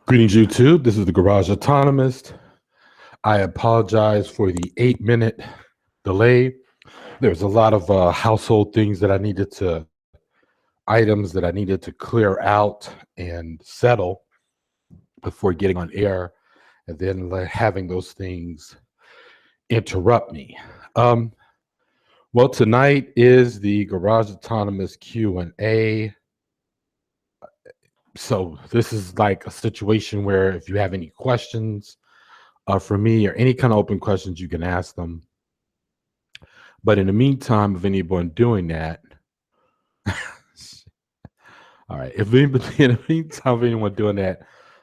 Greetings, YouTube. This is the Garage Autonomist. I apologize for the 8-minute delay. There's a lot of household things that items that I needed to clear out and settle before getting on air, and then having those things interrupt me. Um, well, tonight is the Garage Autonomist Q&A. So this is like a situation where if you have any questions for me or any kind of open questions, you can ask them. But in the meantime, of anyone doing that, all right. If anybody, in the meantime, of anyone doing that,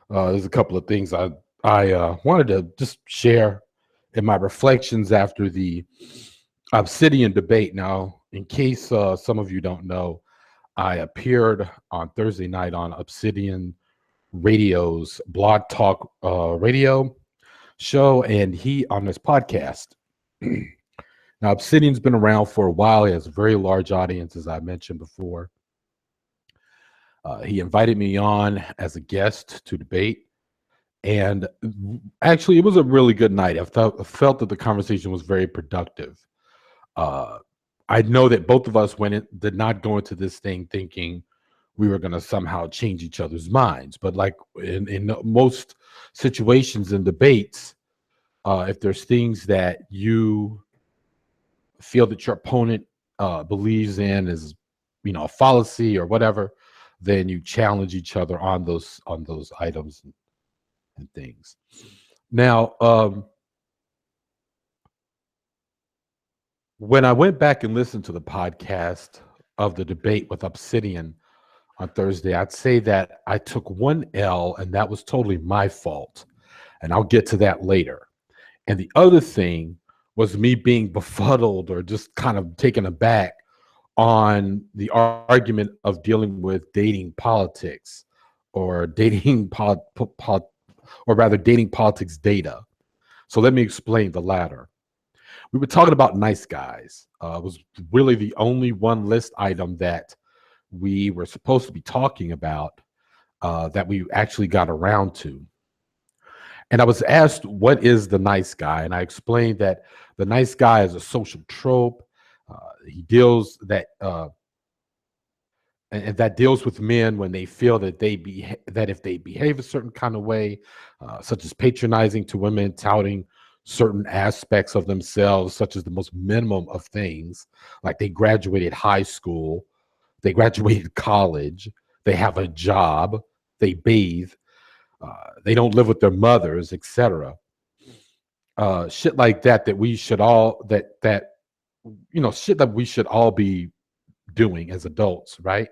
there's a couple of things I wanted to just share in my reflections after the Obsidian debate. Now, in case some of you don't know, I appeared on Thursday night on Obsidian Radio's Blog Talk radio show, and he on this podcast. Now, Obsidian's been around for a while. He has a very large audience, as I mentioned before. He invited me on as a guest to debate. And actually, it was a really good night. I felt that the conversation was very productive. I know that both of us did not go into this thing thinking we were going to somehow change each other's minds. But like in most situations in debates, if there's things that you feel that your opponent believes in is, a fallacy or whatever, then you challenge each other on those items and things. Now, when I went back and listened to the podcast of the debate with Obsidian on Thursday, I'd say that I took one L, and that was totally my fault. And I'll get to that later. And the other thing was me being befuddled or just kind of taken aback on the argument of dealing with dating politics or dating dating politics data. So let me explain the latter. We were talking about nice guys. It was really the only one list item that we were supposed to be talking about that we actually got around to. And I was asked, what is the nice guy? And I explained that the nice guy is a social trope. He deals and that deals with men when they feel that that if they behave a certain kind of way, such as patronizing to women, touting certain aspects of themselves, such as the most minimum of things, like they graduated high school, they graduated college, they have a job, they bathe, they don't live with their mothers, etc. Shit like that we should all shit that we should all be doing as adults, right?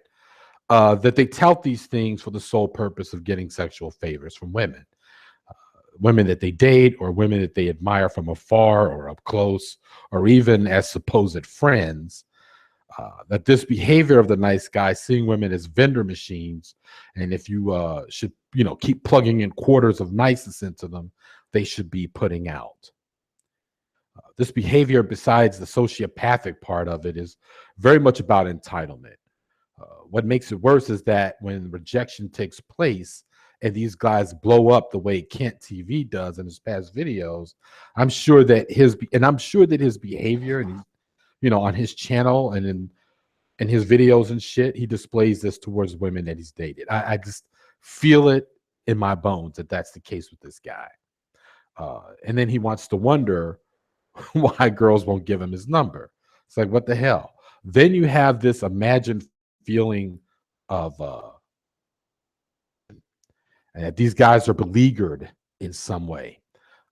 That they tout these things for the sole purpose of getting sexual favors from women. Women that they date or women that they admire from afar or up close or even as supposed friends. That this behavior of the nice guy, seeing women as vendor machines, and if you should keep plugging in quarters of niceness into them, they should be putting out. This behavior, besides the sociopathic part of it, is very much about entitlement. What makes it worse is that when rejection takes place and these guys blow up the way Kent TV does in his past videos, I'm sure that his behavior and on his channel and in his videos and shit, he displays this towards women that he's dated. I just feel it in my bones that that's the case with this guy. And then he wants to wonder why girls won't give him his number. It's like, what the hell? Then you have this imagined feeling of and that these guys are beleaguered in some way.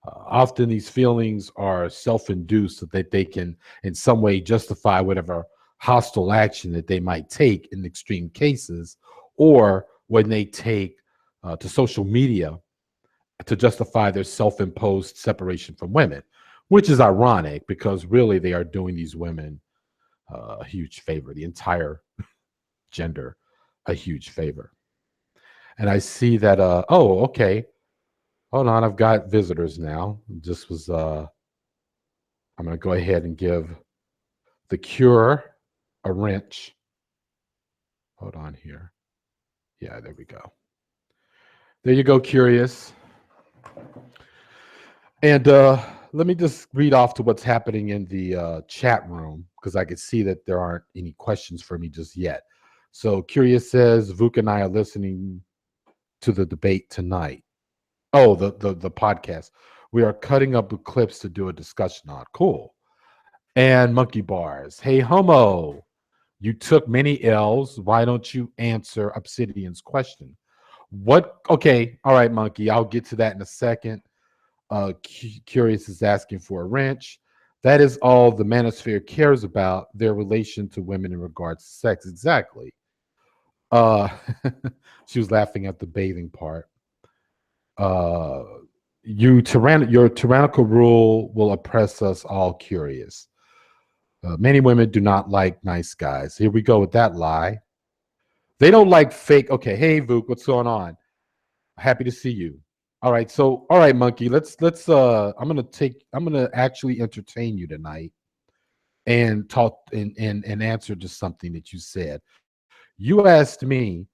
Often these feelings are self-induced so that they can in some way justify whatever hostile action that they might take in extreme cases, or when they take to social media to justify their self-imposed separation from women, which is ironic because really they are doing these women a huge favor, the entire gender a huge favor. And I see that, okay, hold on, I've got visitors now. This was, I'm going to go ahead and give the Cure a wrench. Hold on here. Yeah, there we go. There you go, curious. And let me just read off to what's happening in the chat room because I can see that there aren't any questions for me just yet. So Curious says Vuk and I are listening to the debate tonight. Oh, the podcast. We are cutting up the clips to do a discussion on. Cool. And Monkey Bars. Hey, Homo, you took many L's. Why don't you answer Obsidian's question? What? Okay. All right, Monkey. I'll get to that in a second. Curious is asking for a wrench. That is all the manosphere cares about, their relation to women in regards to sex. Exactly. Uh, she was laughing at the bathing part. Uh, your tyrannical rule will oppress us all. Curious. Many women do not like nice guys. Here we go with that lie. They don't like fake. Okay, hey Vuk, what's going on? Happy to see you. All right, so all right, Monkey. Let's. I'm gonna actually entertain you tonight and talk and answer to something that you said. You asked me,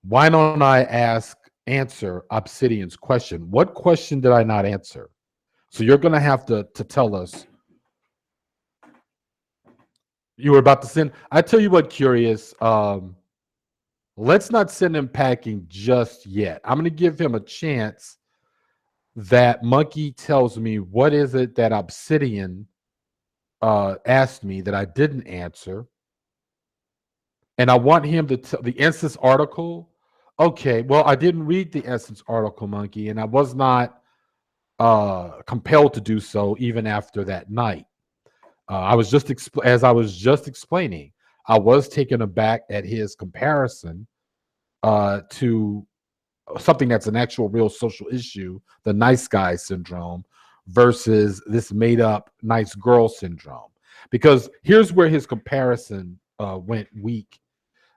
why don't I answer Obsidian's question? What question did I not answer? So you're gonna have to tell us. You were about to send. I tell you what, curious. Let's not send him packing just yet. I'm gonna give him a chance that Monkey tells me what is it that Obsidian asked me that I didn't answer, and I want him to tell the instance article. Okay, well, I didn't read the instance article, Monkey, and I was not compelled to do so even after that night. I was just as I was just explaining, I was taken aback at his comparison to something that's an actual real social issue, the nice guy syndrome, versus this made up nice girl syndrome. Because here's where his comparison went weak.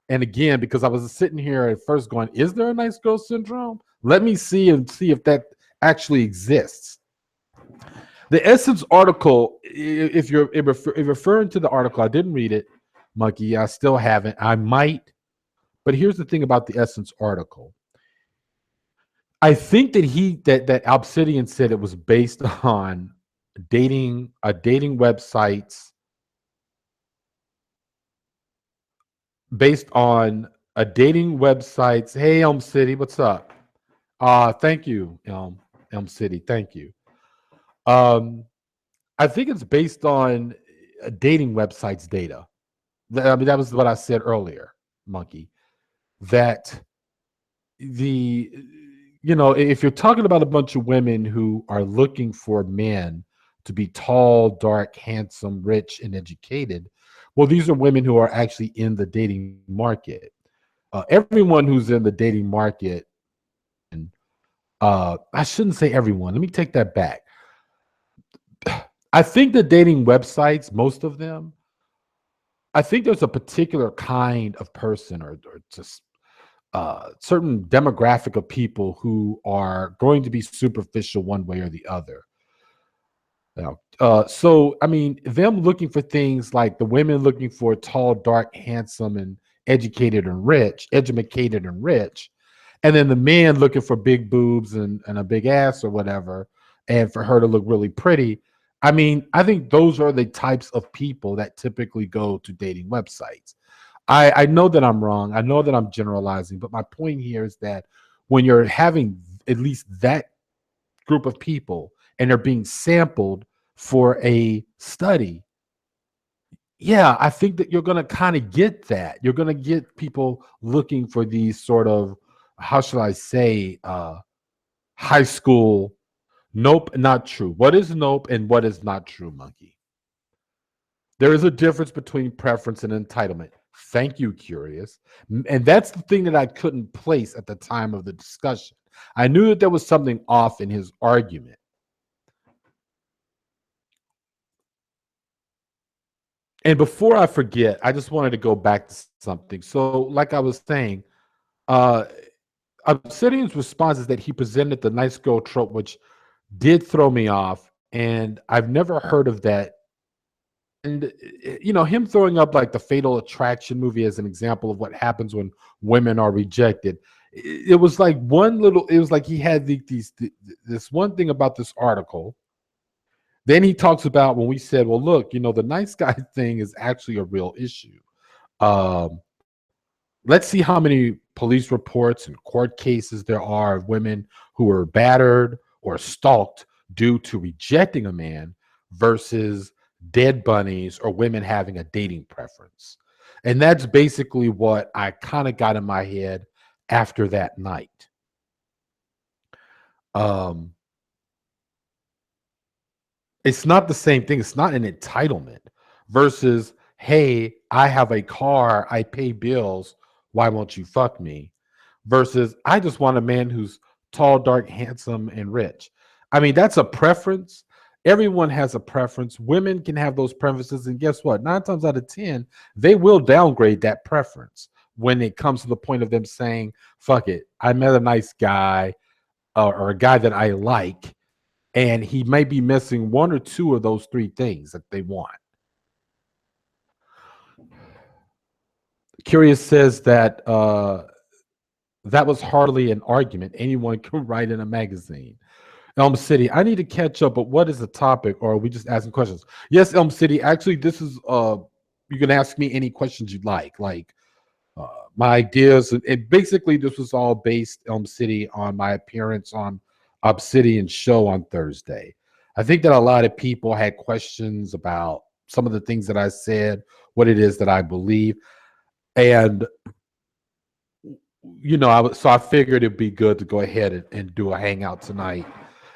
And again, because I was sitting here at first going, is there a nice girl syndrome? Let me see if that actually exists. The Essence article, if you're referring to the article, I didn't read it, Monkey. I still haven't. I might. But here's the thing about the Essence article. I think that Obsidian said it was based on dating websites, based on a dating websites. Hey, Elm City, what's up? Thank you, Elm City. Thank you. I think it's based on a dating websites data. I mean, that was what I said earlier, Monkey. That the if you're talking about a bunch of women who are looking for men to be tall, dark, handsome, rich, and educated, well, these are women who are actually in the dating market. Everyone who's in the dating market, and I shouldn't say everyone. Let me take that back. I think the dating websites, most of them, I think there's a particular kind of person or just certain demographic of people who are going to be superficial one way or the other. So I mean, them looking for things like the women looking for tall, dark, handsome, and educated and rich, and then the men looking for big boobs and a big ass or whatever, and for her to look really pretty. I mean, I think those are the types of people that typically go to dating websites. I know that I'm wrong. I know that I'm generalizing, but my point here is that when you're having at least that group of people and they're being sampled for a study, yeah, I think that you're going to kind of get that. You're going to get people looking for these sort of, how should I say, high school. Nope, not true. What is nope and what is not true, Monkey? There is a difference between preference and entitlement. Thank you, Curious. And that's the thing that I couldn't place at the time of the discussion. I knew that there was something off in his argument. And before I forget, I just wanted to go back to something. So, like I was saying, uh, Obsidian's response is that he presented the nice girl trope, which did throw me off. And I've never heard of that. And him throwing up like the Fatal Attraction movie as an example of what happens when women are rejected. It was like one little. It was like he had this one thing about this article. Then he talks about when we said, "Well, look, the nice guy thing is actually a real issue." Um, let's see how many police reports and court cases there are of women who were battered or stalked due to rejecting a man versus dead bunnies or women having a dating preference. And that's basically what I kind of got in my head after that night. Um, it's not the same thing. It's not an entitlement versus, hey, I have a car, I pay bills. Why won't you fuck me? Versus, I just want a man who's tall, dark, handsome, and rich. I mean, that's a preference. Everyone has a preference. Women can have those preferences. And guess what? 9 times out of 10, they will downgrade that preference when it comes to the point of them saying, fuck it, I met a nice guy or a guy that I like and he may be missing one or two of those three things that they want. Curious says that that was hardly an argument anyone can write in a magazine. Elm City, I need to catch up, but what is the topic, or are we just asking questions? Yes, Elm City. Actually, this is you can ask me any questions you'd like uh, my ideas. And basically, this was all based Elm City on my appearance on Obsidian show on Thursday. I think that a lot of people had questions about some of the things that I said, what it is that I believe, and so I figured it'd be good to go ahead and do a hangout tonight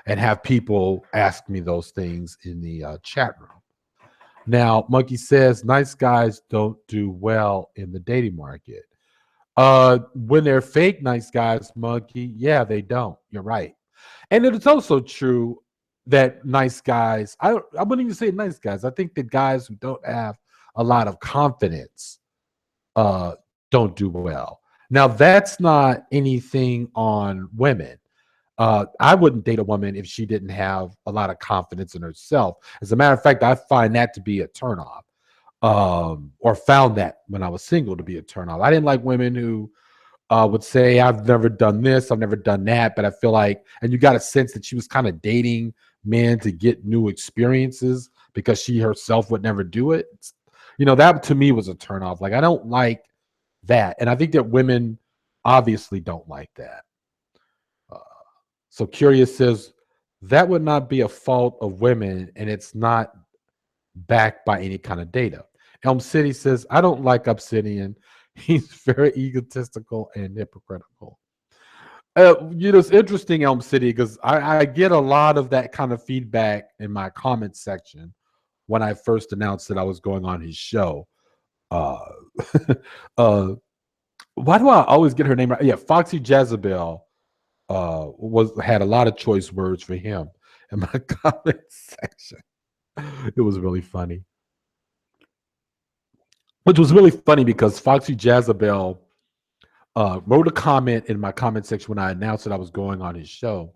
and have people ask me those things in the chat room. Now, Monkey says nice guys don't do well in the dating market. When they're fake nice guys, Monkey, yeah, they don't. You're right. And it's also true that nice guys, I wouldn't even say nice guys. I think that guys who don't have a lot of confidence uh, don't do well. Now, that's not anything on women. I wouldn't date a woman if she didn't have a lot of confidence in herself. As a matter of fact, I find that to be a turnoff, or found that when I was single to be a turnoff. I didn't like women who would say, I've never done this, I've never done that, but I feel like, and you got a sense that she was kind of dating men to get new experiences because she herself would never do it. That to me was a turnoff. Like, I don't like that. And I think that women obviously don't like that. Uh, so Curious says that would not be a fault of women and it's not backed by any kind of data. Elm City says, I don't like Obsidian. He's very egotistical and hypocritical. It's interesting, Elm City, because I get a lot of that kind of feedback in my comment section when I first announced that I was going on his show. Uh, uh, why do I always get her name right? Yeah, Foxy Jezebel had a lot of choice words for him in my comment section. It was really funny. Which was really funny because Foxy Jezebel wrote a comment in my comment section when I announced that I was going on his show.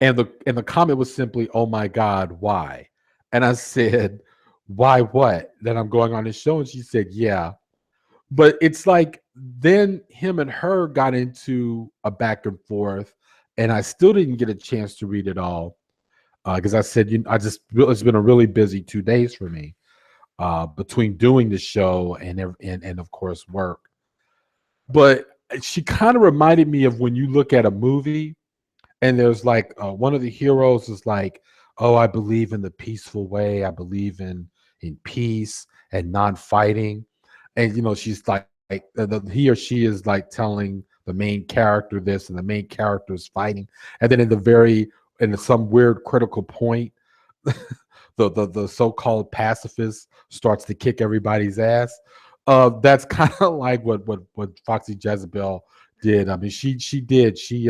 And the comment was simply, "Oh my God, why?" And I said, "Why what? That I'm going on his show?" And she said, "Yeah." But it's like then him and her got into a back and forth, and I still didn't get a chance to read it all because I said, it's been a really busy 2 days for me between doing the show and of course work. But she kind of reminded me of when you look at a movie and there's like one of the heroes is like, oh, I believe in the peaceful way, I believe in peace and non-fighting, and she's like he or she is like telling the main character this and the main character is fighting, and then in some weird critical point the so-called pacifist starts to kick everybody's ass. That's kind of like what Foxy Jezebel did. I mean, she did. She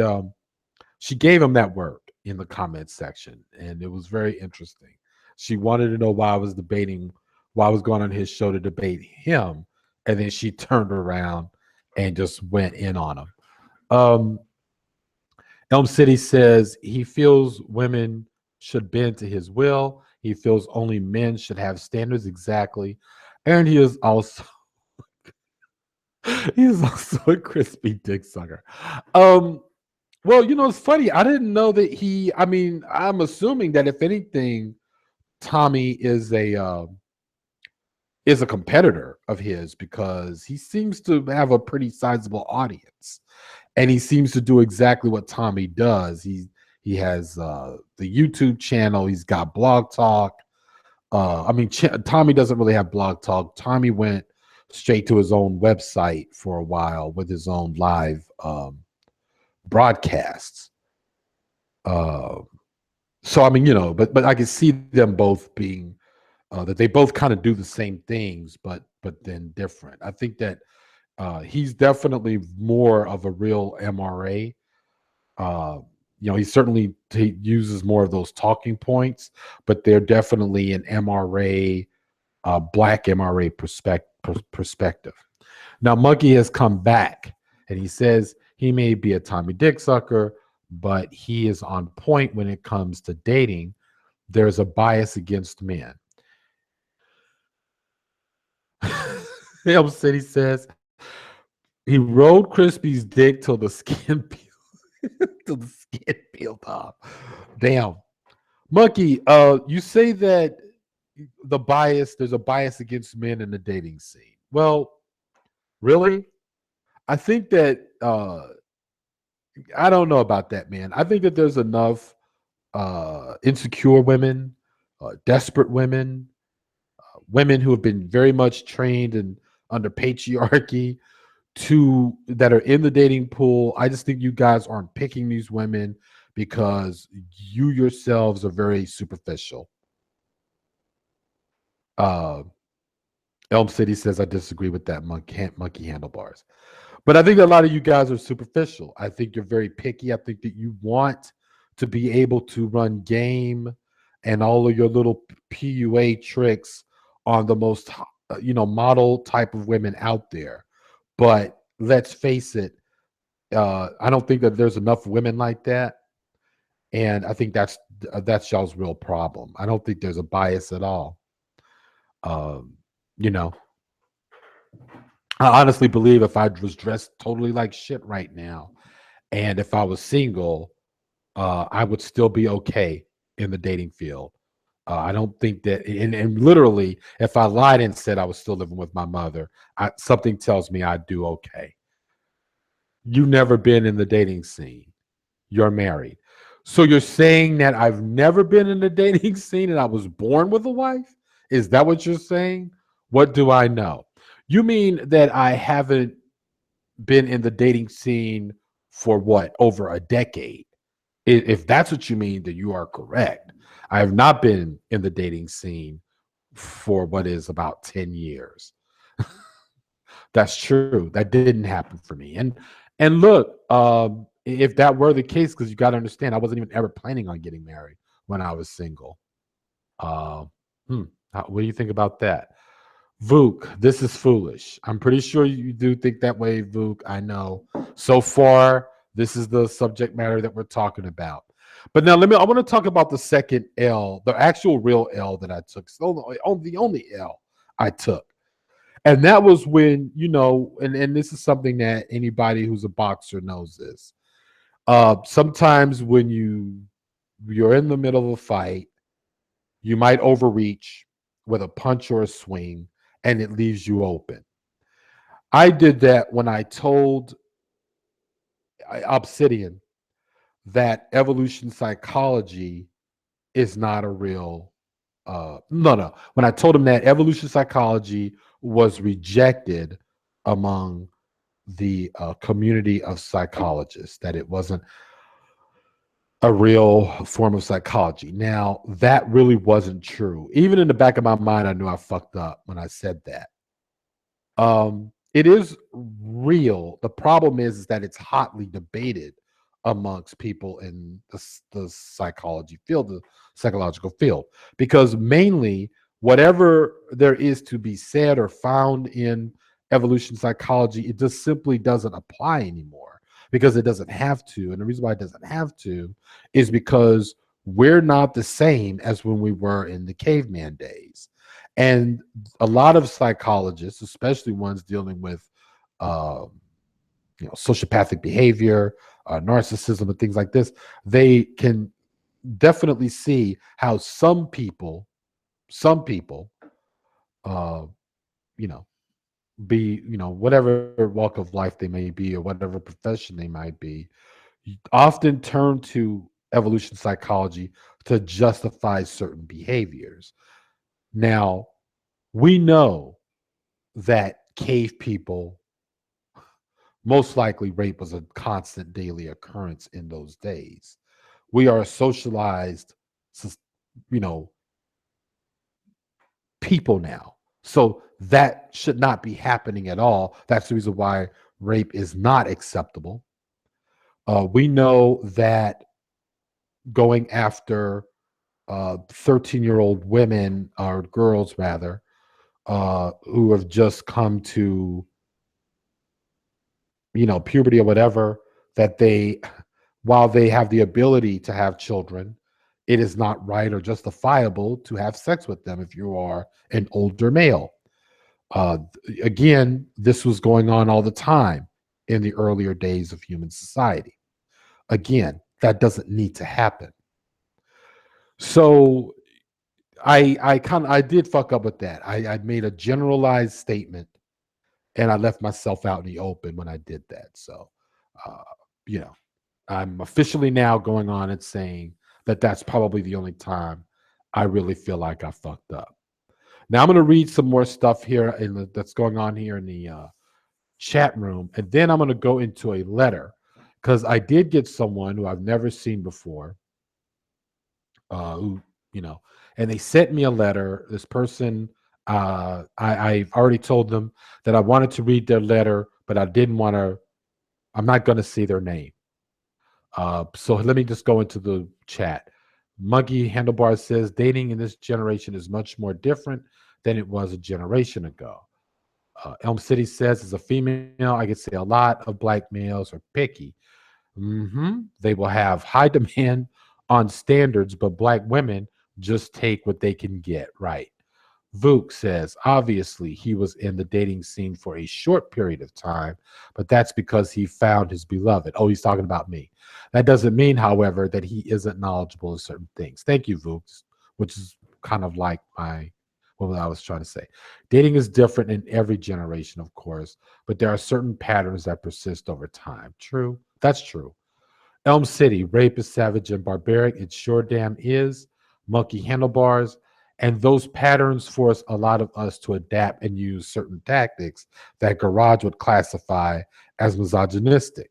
gave him that word in the comments section, and it was very interesting. She wanted to know why I was going on his show to debate him, and then she turned around and just went in on him. Um, Elm City says he feels women should bend to his will. He feels only men should have standards exactly, and he is also He's also a crispy dick sucker. Um, well, it's funny. I didn't know that he. I mean, I'm assuming that if anything, Tommy is a competitor of his because he seems to have a pretty sizable audience, and he seems to do exactly what Tommy does. He has the YouTube channel. He's got Blog Talk. I mean, Tommy doesn't really have Blog Talk. Tommy went straight to his own website for a while with his own live broadcasts. Uh, so I mean, but I can see them both being that they both kind of do the same things, but then different. I think that he's definitely more of a real MRA. Uh, he certainly uses more of those talking points, but they're definitely an MRA, black MRA perspective. Now, Monkey has come back and he says he may be a Tommy Dick sucker, but he is on point when it comes to dating. There's a bias against men. Elm City says he rode Crispy's dick till the skin till the skin peeled off. Damn. Monkey, you say that there's a bias against men in the dating scene. Well, really? I think that I don't know about that, man. I think that there's enough insecure women, desperate women, women who have been very much trained and under patriarchy that are in the dating pool. I just think you guys aren't picking these women because you yourselves are very superficial. Uh, Elm City says I disagree with that monkey handlebars. But I think a lot of you guys are superficial. I think you're very picky. I think that you want to be able to run game and all of your little PUA tricks on the most, model type of women out there. But let's face it, I don't think that there's enough women like that, and I think that's y'all's real problem. I don't think there's a bias at all. Um, you know, I honestly believe if I was dressed totally like shit right now, and if I was single, I would still be okay in the dating field. I don't think that, and literally, if I lied and said I was still living with my mother, something tells me I'd do okay. You've never been in the dating scene. You're married. So you're saying that I've never been in the dating scene and I was born with a wife? Is that what you're saying? What do I know? You mean that I haven't been in the dating scene for what, over a decade? If that's what you mean, then you are correct. I have not been in the dating scene for what is about 10 years. That's true. That didn't happen for me. And look, if that were the case, because you got to understand, I wasn't even ever planning on getting married when I was single. Uh, what do you think about that? Vuk, this is foolish. I'm pretty sure you do think that way, Vuk. I know. So far, this is the subject matter that we're talking about. But now I want to talk about the second L, the actual real L that I took. So the only L I took. And that was when, and this is something that anybody who's a boxer knows this. Sometimes when you're in the middle of a fight, you might overreach with a punch or a swing, and it leaves you open. I did that when I told Obsidian that evolution psychology is not a real no. When I told him that evolution psychology was rejected among the community of psychologists, that it wasn't a real form of psychology. Now, that really wasn't true. Even in the back of my mind, I knew I fucked up when I said that. It is real. The problem is that it's hotly debated amongst people in the psychology field, the psychological field, because mainly whatever there is to be said or found in evolution psychology, it just simply doesn't apply anymore because it doesn't have to. And the reason why it doesn't have to is because we're not the same as when we were in the caveman days. And a lot of psychologists, especially ones dealing with um, sociopathic behavior, narcissism, and things like this, they can definitely see how some people, uh, you know, be, whatever walk of life they may be or whatever profession they might be, often turn to evolution psychology to justify certain behaviors. Now, we know that cave people, most likely rape was a constant daily occurrence in those days. We are a socialized, you know, people now. So that should not be happening at all. That's the reason why rape is not acceptable. We know that going after 13-year-old women or girls, rather, who have just come to, puberty or whatever, that while they have the ability to have children, it is not right or justifiable to have sex with them if you are an older male. Uh, Again, this was going on all the time in the earlier days of human society. Again, that doesn't need to happen. So I did fuck up with that. I made a generalized statement and I left myself out in the open when I did that. So, uh, you know, I'm officially now going on and saying that that's probably the only time I really feel like I fucked up. Now I'm going to read some more stuff here that's going on here in the chat room, and then I'm going to go into a letter because I did get someone who I've never seen before, who and they sent me a letter. This person, I've already told them that I wanted to read their letter, but I didn't want to. I'm not going to see their name. So let me just go into the chat. Monkey Handlebar says dating in this generation is much more different than it was a generation ago. Elm City says, as a female, I could say a lot of black males are picky. They will have high demand on standards, but black women just take what they can get. Right. Vuk says, obviously, he was in the dating scene for a short period of time, but that's because he found his beloved. Oh, he's talking about me. That doesn't mean, however, that he isn't knowledgeable of certain things. Thank you, Vuk, which is kind of like what I was trying to say. Dating is different in every generation, of course, but there are certain patterns that persist over time. True. That's true. Elm City, rape is savage and barbaric. It sure damn is. Monkey handlebars. And those patterns force a lot of us to adapt and use certain tactics that Garage would classify as misogynistic.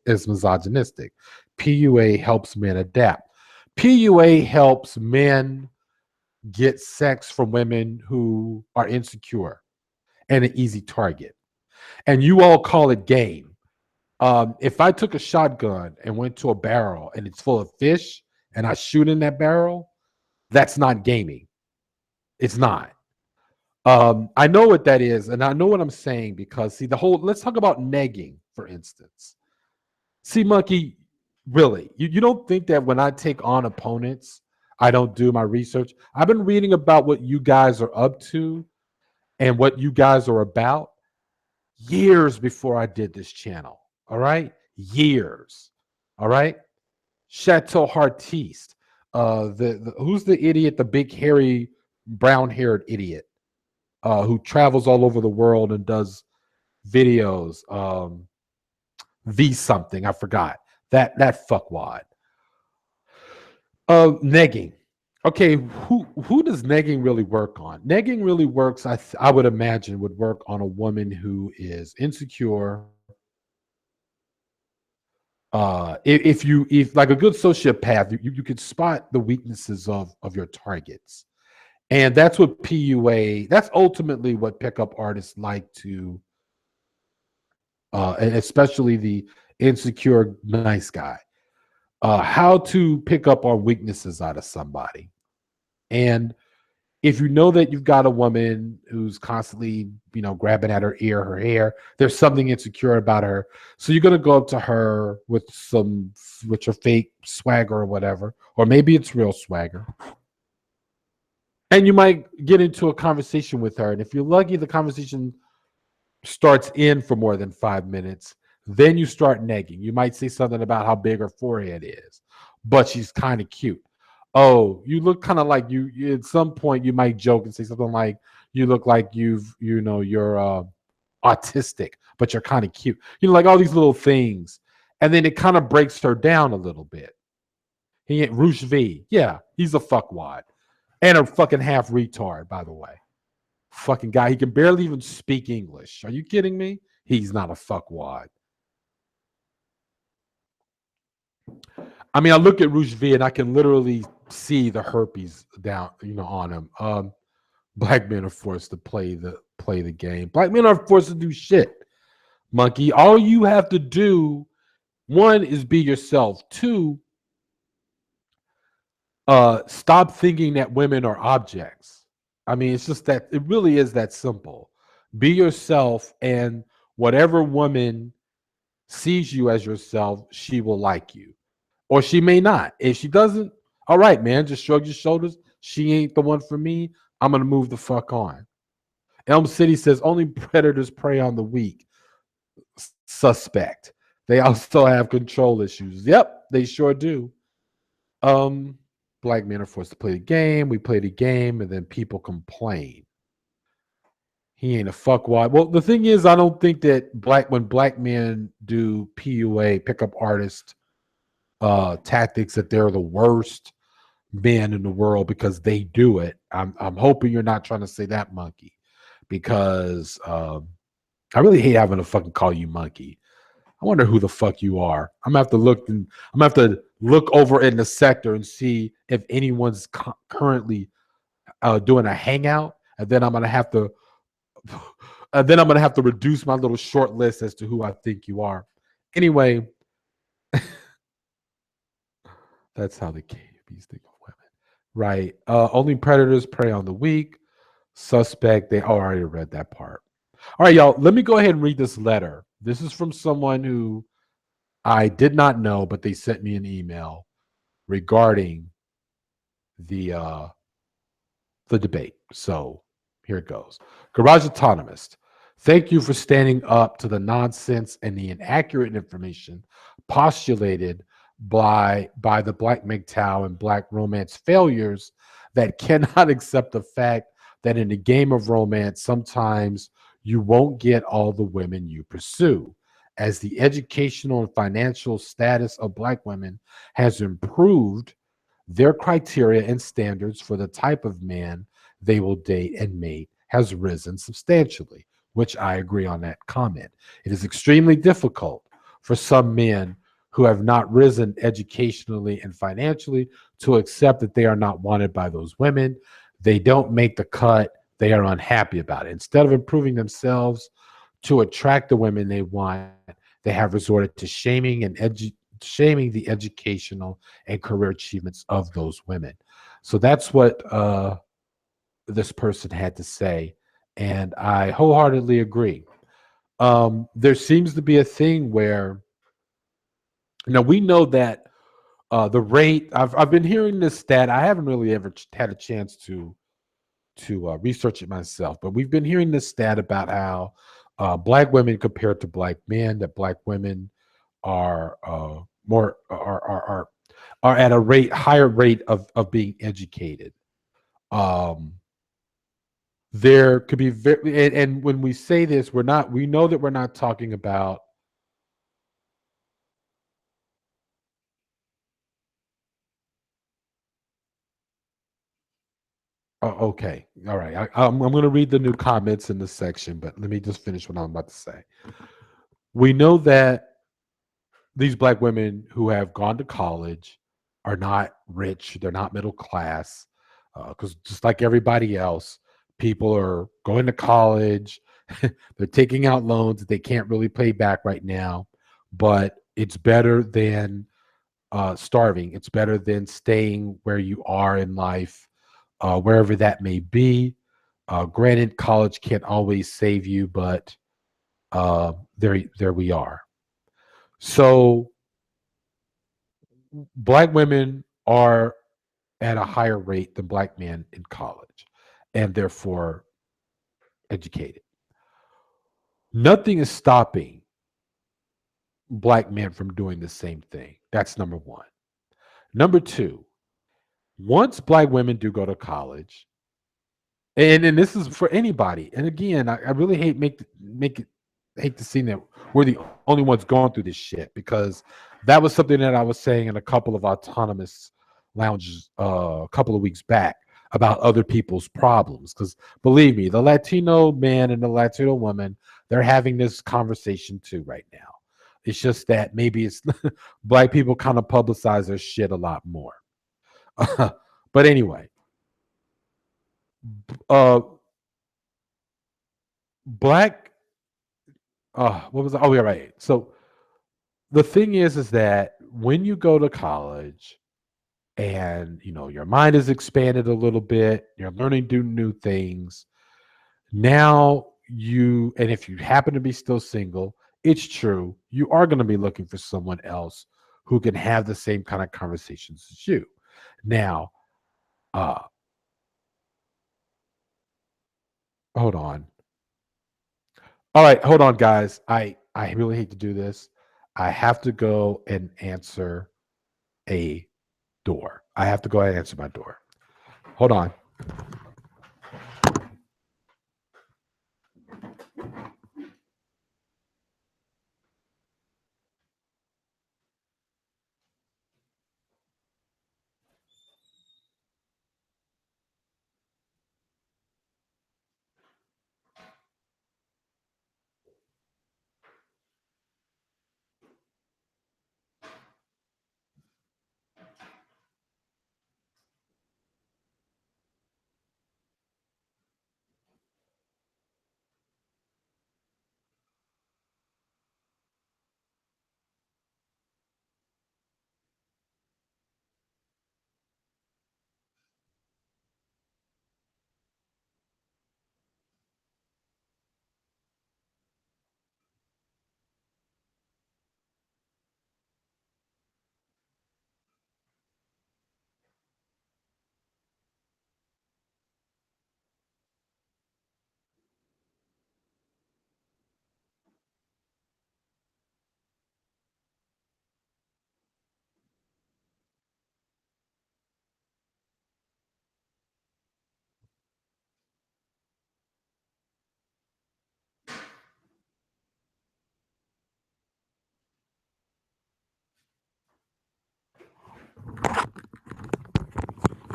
PUA helps men adapt. PUA helps men get sex from women who are insecure and an easy target. And you all call it game. If I took a shotgun and went to a barrel and it's full of fish and I shoot in that barrel, that's not gaming. It's not. I know what that is, and I know what I'm saying because see let's talk about negging, for instance. See, Monkey, really, you don't think that when I take on opponents, I don't do my research? I've been reading about what you guys are up to and what you guys are about years before I did this channel. All right? Years. All right? Chateau Hartiste. Who's the idiot, the big hairy brown-haired idiot who travels all over the world and does videos? V something, I forgot. That fuckwad. Negging. Okay, who does negging really work on? Negging really works, I would imagine, would work on a woman who is insecure. If like a good sociopath, you could spot the weaknesses of your targets. And that's what PUA, that's ultimately what pickup artists like to, and especially the insecure nice guy, how to pick up on weaknesses out of somebody. And if you know that you've got a woman who's constantly, grabbing at her ear, her hair, there's something insecure about her. So you're going to go up to her with your fake swagger or whatever, or maybe it's real swagger. And you might get into a conversation with her. And if you're lucky, the conversation starts in for more than 5 minutes, then you start negging. You might say something about how big her forehead is, but she's kind of cute. Oh, you look kind of like at some point you might joke and say something like, you look like you're autistic, but you're kind of cute. Like all these little things. And then it kind of breaks her down a little bit. He ain't Roosh V. Yeah, he's a fuckwad. And a fucking half retard, by the way. Fucking guy. He can barely even speak English. Are you kidding me? He's not a fuckwad. I mean, I look at Roosh V and I can literally see the herpes down, on him. Black men are forced to play the game. Black men are forced to do shit. Monkey. All you have to do, one, is be yourself. Two, stop thinking that women are objects. I mean, it's just that it really is that simple. Be yourself, and whatever woman sees you as yourself, she will like you. Or she may not. If she doesn't, all right, man, just shrug your shoulders. She ain't the one for me. I'm going to move the fuck on. Elm City says only predators prey on the weak. Suspect. They also have control issues. Yep, they sure do. Um, Black men are forced to play the game. We play the game, and then people complain. He ain't a fuckwad. Well, the thing is, I don't think that when black men do PUA, pickup artist tactics, that they're the worst men in the world because they do it. I'm hoping you're not trying to say that, monkey, because I really hate having to fucking call you monkey. I wonder who the fuck you are. I'm gonna have to look over in the sector and see if anyone's currently doing a hangout, and then I'm gonna have to reduce my little short list as to who I think you are. Anyway, that's how the KBs think of women, right? Only predators prey on the weak. Suspect. They already read that part. All right, y'all. Let me go ahead and read this letter. This is from someone who I did not know, but they sent me an email regarding the uh, the debate. So here it goes. Garage Autonomist. Thank you for standing up to the nonsense and the inaccurate information postulated by the Black MGTOW and Black romance failures that cannot accept the fact that in the game of romance, sometimes you won't get all the women you pursue. As the educational and financial status of Black women has improved, their criteria and standards for the type of man they will date and mate has risen substantially, which I agree on that comment. It is extremely difficult for some men who have not risen educationally and financially to accept that they are not wanted by those women. They don't make the cut. They are unhappy about it. Instead of improving themselves to attract the women they want, they have resorted to shaming the educational and career achievements of those women. So that's what this person had to say, and I wholeheartedly agree. There seems to be a thing where we know that the rate. I've been hearing this stat. I haven't really ever had a chance to research it myself, but we've been hearing this stat about how Black women compared to Black men, that Black women are more are at a higher rate of being educated. Um, there could be and when we say this, we know that we're not talking about. Okay, all right. I'm going to read the new comments in this section, but let me just finish what I'm about to say. We know that these Black women who have gone to college are not rich, they're not middle class, because just like everybody else, people are going to college, they're taking out loans that they can't really pay back right now, but it's better than starving. It's better than staying where you are in life, wherever that may be. Granted, college can't always save you, but there we are. So Black women are at a higher rate than Black men in college, and therefore educated. Nothing is stopping black men from doing the same thing. That's number one. Number two, once black women do go to college, and this is for anybody. And again, I really make it hate to see that we're the only ones going through this shit because that was something that I was saying in a couple of autonomous lounges a couple of weeks back about other people's problems. Because believe me, the Latino man and the Latino woman, they're having this conversation too right now. It's just that maybe it's black people kind of publicize their shit a lot more. But anyway, uh, black. What was? Oh, yeah, right. So the thing is that when you go to college and your mind is expanded a little bit, you're learning to do new things. Now and if you happen to be still single, it's true. You are going to be looking for someone else who can have the same kind of conversations as you. Now, uh, hold on. All right, hold on, guys. I really hate to do this. I have to go and answer a door. I have to go ahead and answer my door. Hold on.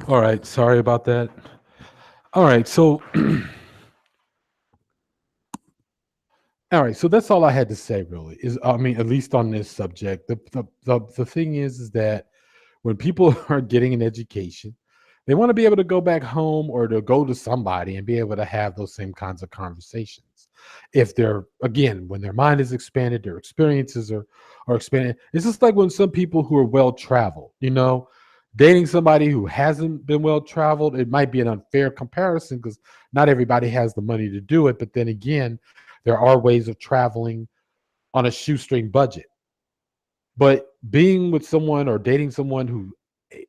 All right, sorry about that. All right, so all right, so that's all I had to say. Really, is I mean, at least on this subject, the thing is that when people are getting an education, they want to be able to go back home or to go to somebody and be able to have those same kinds of conversations. If they're again, when their mind is expanded, their experiences are expanded. It's just like when some people who are well traveled, dating somebody who hasn't been well traveled, it might be an unfair comparison because not everybody has the money to do it. But then again, there are ways of traveling on a shoestring budget. But being with someone or dating someone who eh,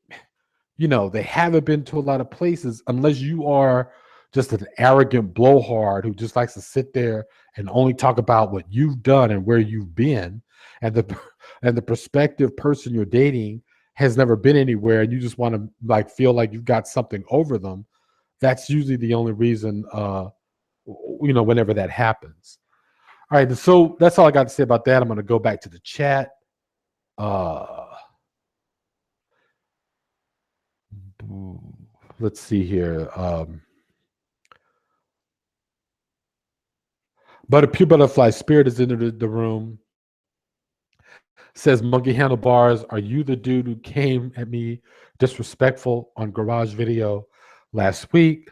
they haven't been to a lot of places unless you are just an arrogant blowhard who just likes to sit there and only talk about what you've done and where you've been, and the and the prospective person you're dating has never been anywhere, and you just want to like feel like you've got something over them. That's usually the only reason, whenever that happens. All right, so that's all I got to say about that. I'm going to go back to the chat. uh let's see here. But a pure butterfly spirit is in the room. Says Monkey Handlebars, are you the dude who came at me disrespectful on Garage Video last week?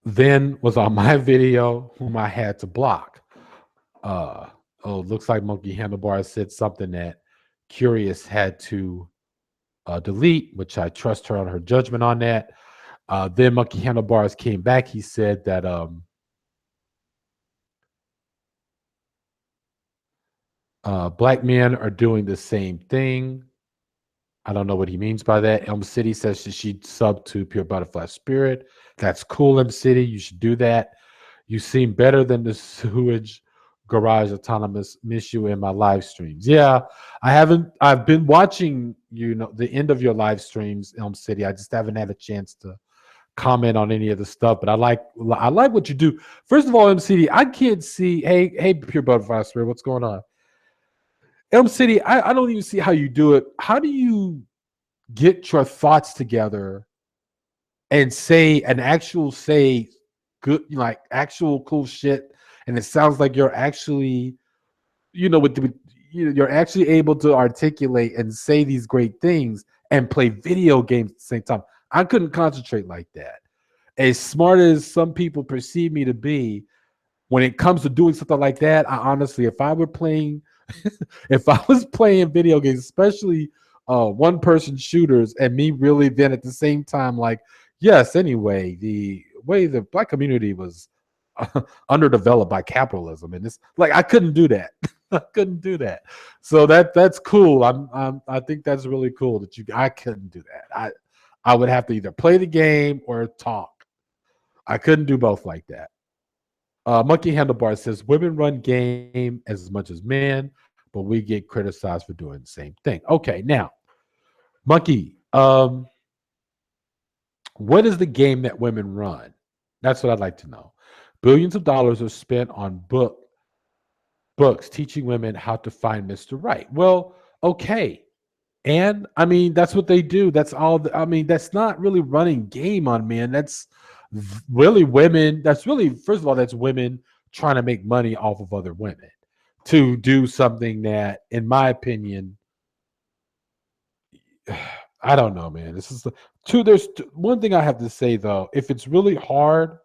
Then was on my video, whom I had to block. Uh, looks like Monkey Handlebars said something that Curious had to delete, which I trust her on her judgment on that. Then Monkey Handlebars came back. He said that black men are doing the same thing. I don't know what he means by that. Elm City says that she'd sub to Pure Butterfly Spirit. That's cool, Elm City. You should do that. You seem better than the sewage garage autonomous. Miss you in my live streams. Yeah, I haven't. I've been watching, the end of your live streams, Elm City. I just haven't had a chance to comment on any of the stuff. But I like what you do. First of all, Elm City, I can't see. Hey, Pure Butterfly Spirit, what's going on? Elm City, I don't even see how you do it. How do you get your thoughts together and say good, like actual cool shit, and it sounds like you're actually, with the, you're actually able to articulate and say these great things and play video games at the same time. I couldn't concentrate like that. As smart as some people perceive me to be, when it comes to doing something like that, I honestly, if I were playing, if I was playing video games, especially one person shooters, and me really then at the same time, like, yes, anyway, the way the black community was underdeveloped by capitalism, and this, like, I couldn't do that. I couldn't do that. So that's cool. I think that's really cool that I couldn't do that. I would have to either play the game or talk. I couldn't do both like that. Monkey Handlebar says women run game as much as men, but we get criticized for doing the same thing. Okay, now, Monkey, what is the game that women run? That's what I'd like to know. Billions of dollars are spent on books teaching women how to find Mr. Right. Well, okay. And I mean, that's what they do. That's all. I mean, that's not really running game on men. That's really women. That's really, first of all, that's women trying to make money off of other women to do something that, in my opinion, I don't know, man. This is the two. One thing I have to say though. If it's really hard,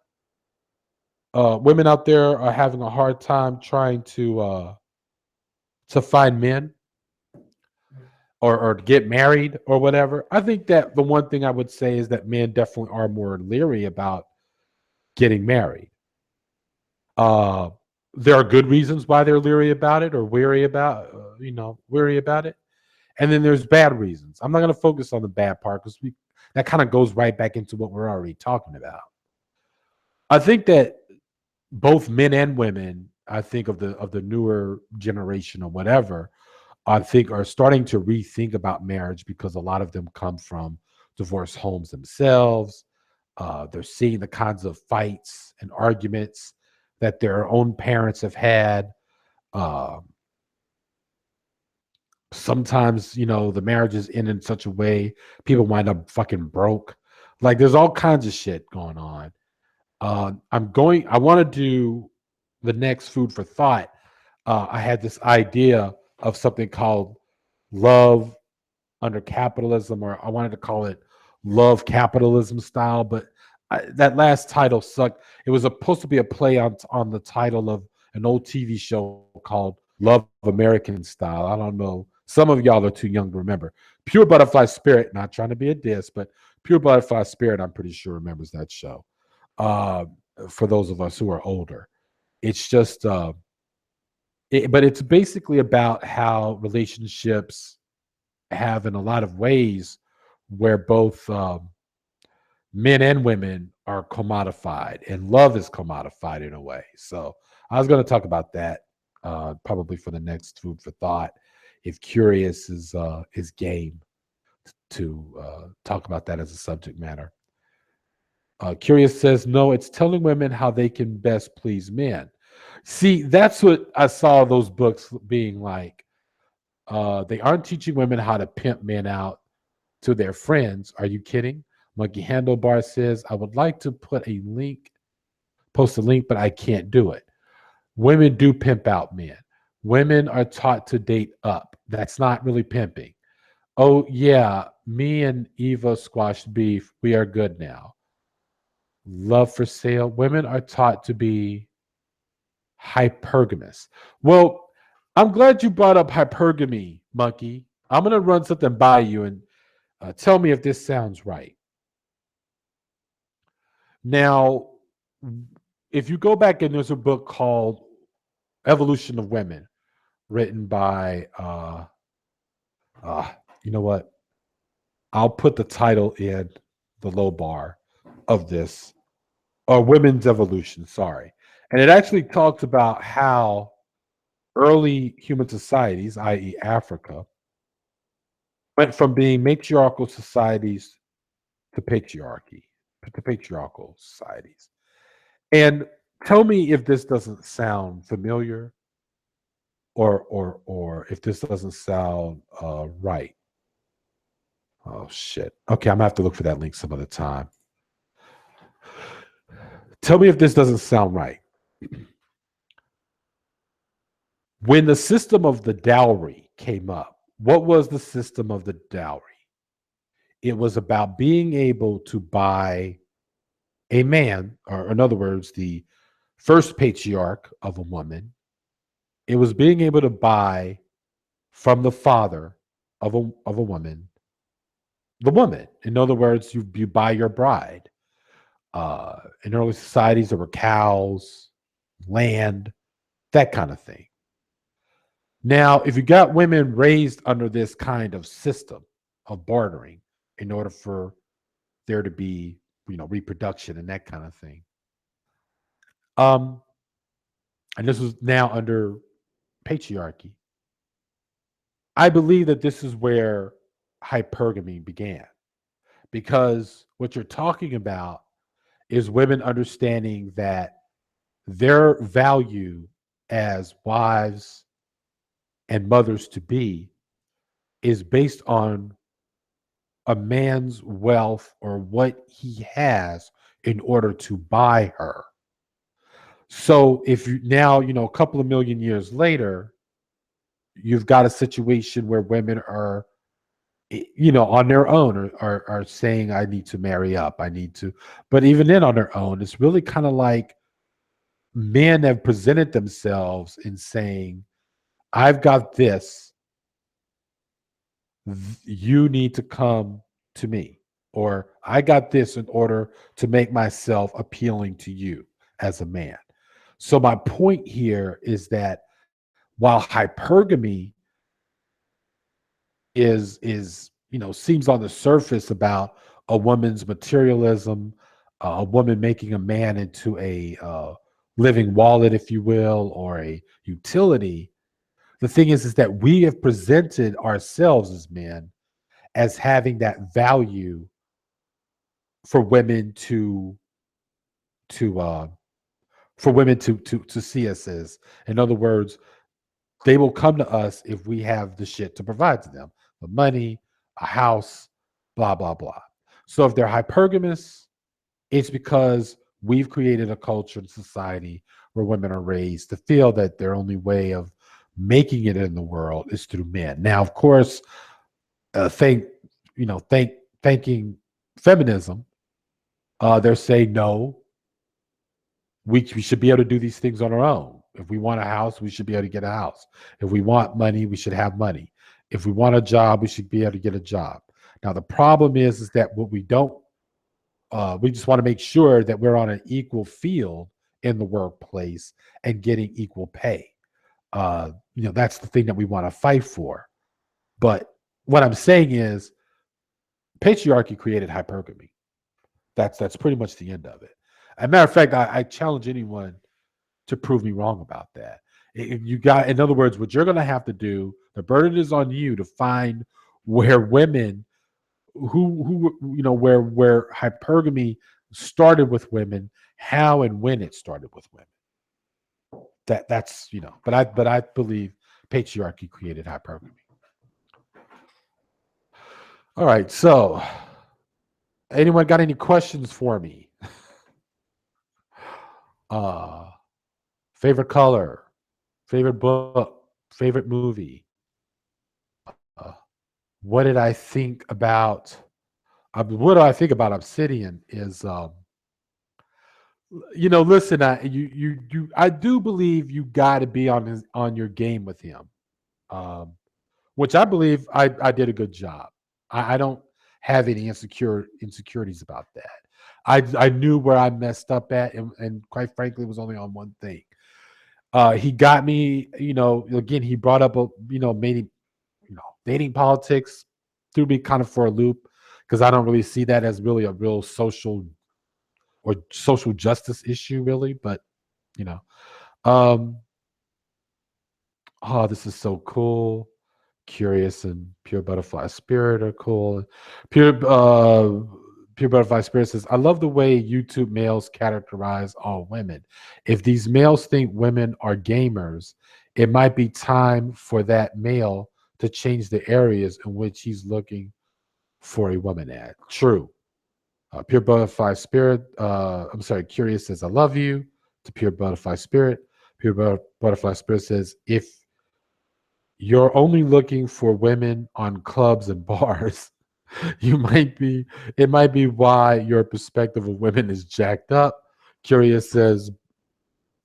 women out there are having a hard time trying to find men or get married or whatever. I think that the one thing I would say is that men definitely are more leery about getting married. Uh, there are good reasons why they're leery about it or weary about it. And then there's bad reasons. I'm not going to focus on the bad part because that kind of goes right back into what we're already talking about. I think that both men and women, I think of the newer generation or whatever, I think are starting to rethink about marriage because a lot of them come from divorced homes themselves. They're seeing the kinds of fights and arguments that their own parents have had. Uh, Sometimes, the marriages end in such a way people wind up fucking broke. Like there's all kinds of shit going on. I want to do the next food for thought. I had this idea of something called love under capitalism, or I wanted to call it love capitalism style, but that last title sucked. It was supposed to be a play on the title of an old TV show called Love American Style. I don't know. Some of y'all are too young to remember. Pure Butterfly Spirit, not trying to be a diss, but Pure Butterfly Spirit, I'm pretty sure remembers that show. Uh, for those of us who are older, it's just, but it's basically about how relationships have in a lot of ways where both men and women are commodified and love is commodified in a way. So I was going to talk about that probably for the next food for thought. If curious is game to talk about that as a subject matter. Curious says no, it's telling women how they can best please men. See, that's what I saw those books being like. They aren't teaching women how to pimp men out to their friends. Are you kidding? Monkey Handlebar says, I would like to post a link, but I can't do it. Women do pimp out men. Women are taught to date up. That's not really pimping. Oh, yeah, me and Eva squashed beef. We are good now. Love for sale. Women are taught to be hypergamous. Well, I'm glad you brought up hypergamy, Monkey. I'm going to run something by you and tell me if this sounds right. Now, if you go back and there's a book called Evolution of Women, written by, you know what? I'll put the title in the low bar of this, or Women's Evolution, sorry. And it actually talks about how early human societies, i.e., Africa, went from being matriarchal societies to patriarchy, to patriarchal societies. And tell me if this doesn't sound familiar, or if this doesn't sound right. Oh shit. Okay, I'm gonna have to look for that link some other time. Tell me if this doesn't sound right. When the system of the dowry came up, what was the system of the dowry? It was about being able to buy a man, or in other words, the first patriarch of a woman. It was being able to buy from the father of a woman, the woman. In other words, you buy your bride. In early societies, there were cows, land, that kind of thing. Now, if you got women raised under this kind of system of bartering in order for there to be, reproduction and that kind of thing, um, and this was now under patriarchy, I believe that this is where hypergamy began, because what you're talking about is women understanding that their value as wives and mothers to be is based on a man's wealth or what he has in order to buy her. So if you now, a couple of million years later, you've got a situation where women are, on their own, are saying, I need to marry up. I need to. But even then, on their own, it's really kind of like men have presented themselves in saying, I've got this, you need to come to me, or I got this in order to make myself appealing to you as a man. So my point here is that while hypergamy is seems on the surface about a woman's materialism, a woman making a man into a living wallet, if you will, or a utility. The thing is that we have presented ourselves as men as having that value for women to for women to see us as. In other words, they will come to us if we have the shit to provide to them, the money, a house, blah blah blah. So if they're hypergamous, it's because we've created a culture and society where women are raised to feel that their only way of making it in the world is through men. Now, of course, thank you know thank thanking feminism, they're saying no, we should be able to do these things on our own. If we want a house, we should be able to get a house. If we want money, we should have money. If we want a job, we should be able to get a job. Now the problem is that what we don't, we just want to make sure that we're on an equal field in the workplace and getting equal pay. That's the thing that we want to fight for. But what I'm saying is patriarchy created hypergamy. That's pretty much the end of it. As a matter of fact, I challenge anyone to prove me wrong about that. If you got, in other words, what you're going to have to do, the burden is on you to find where women where hypergamy started with women, how and when it started with women. But I believe patriarchy created hypergamy. All right, so anyone got any questions for me? Uh, favorite color, favorite book, favorite movie. Uh, what did I think about? What do I think about Obsidian? Is listen, I do believe you got to be on your game with him, um, which I believe I did a good job. I don't have any insecurities about that. I knew where I messed up at, and quite frankly, it was only on one thing. He got me, again, he brought up, maybe, dating politics, threw me kind of for a loop because I don't really see that as really a real social or social justice issue, really. But You know. Um, oh, this is so cool. Curious and pure butterfly spirit are cool. Pure pure butterfly spirit says, I love the way YouTube males characterize all women. If these males think women are gamers, it might be time for that male to change the areas in which he's looking for a woman at. True. Pure butterfly spirit. I'm sorry. Curious says, I love you. To pure butterfly spirit. Butterfly spirit says, if you're only looking for women on clubs and bars, you might be, it might be why your perspective of women is jacked up. Curious says,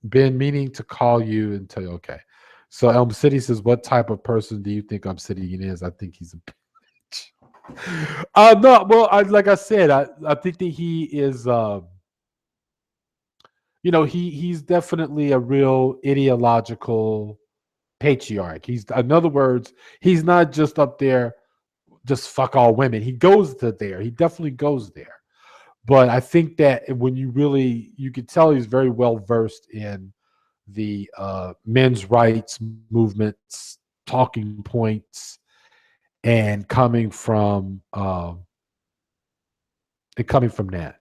been meaning to call you and tell you, okay. So Elm City says, what type of person do you think Elm City is? I think he's a bitch. No, well, like I said, I think that he is, he's definitely a real ideological patriarch. He's, in other words, he's not just up there just fuck all women. He goes to there. He definitely goes there. But I think that when you could tell he's very well versed in the men's rights movements, talking points, and coming from that.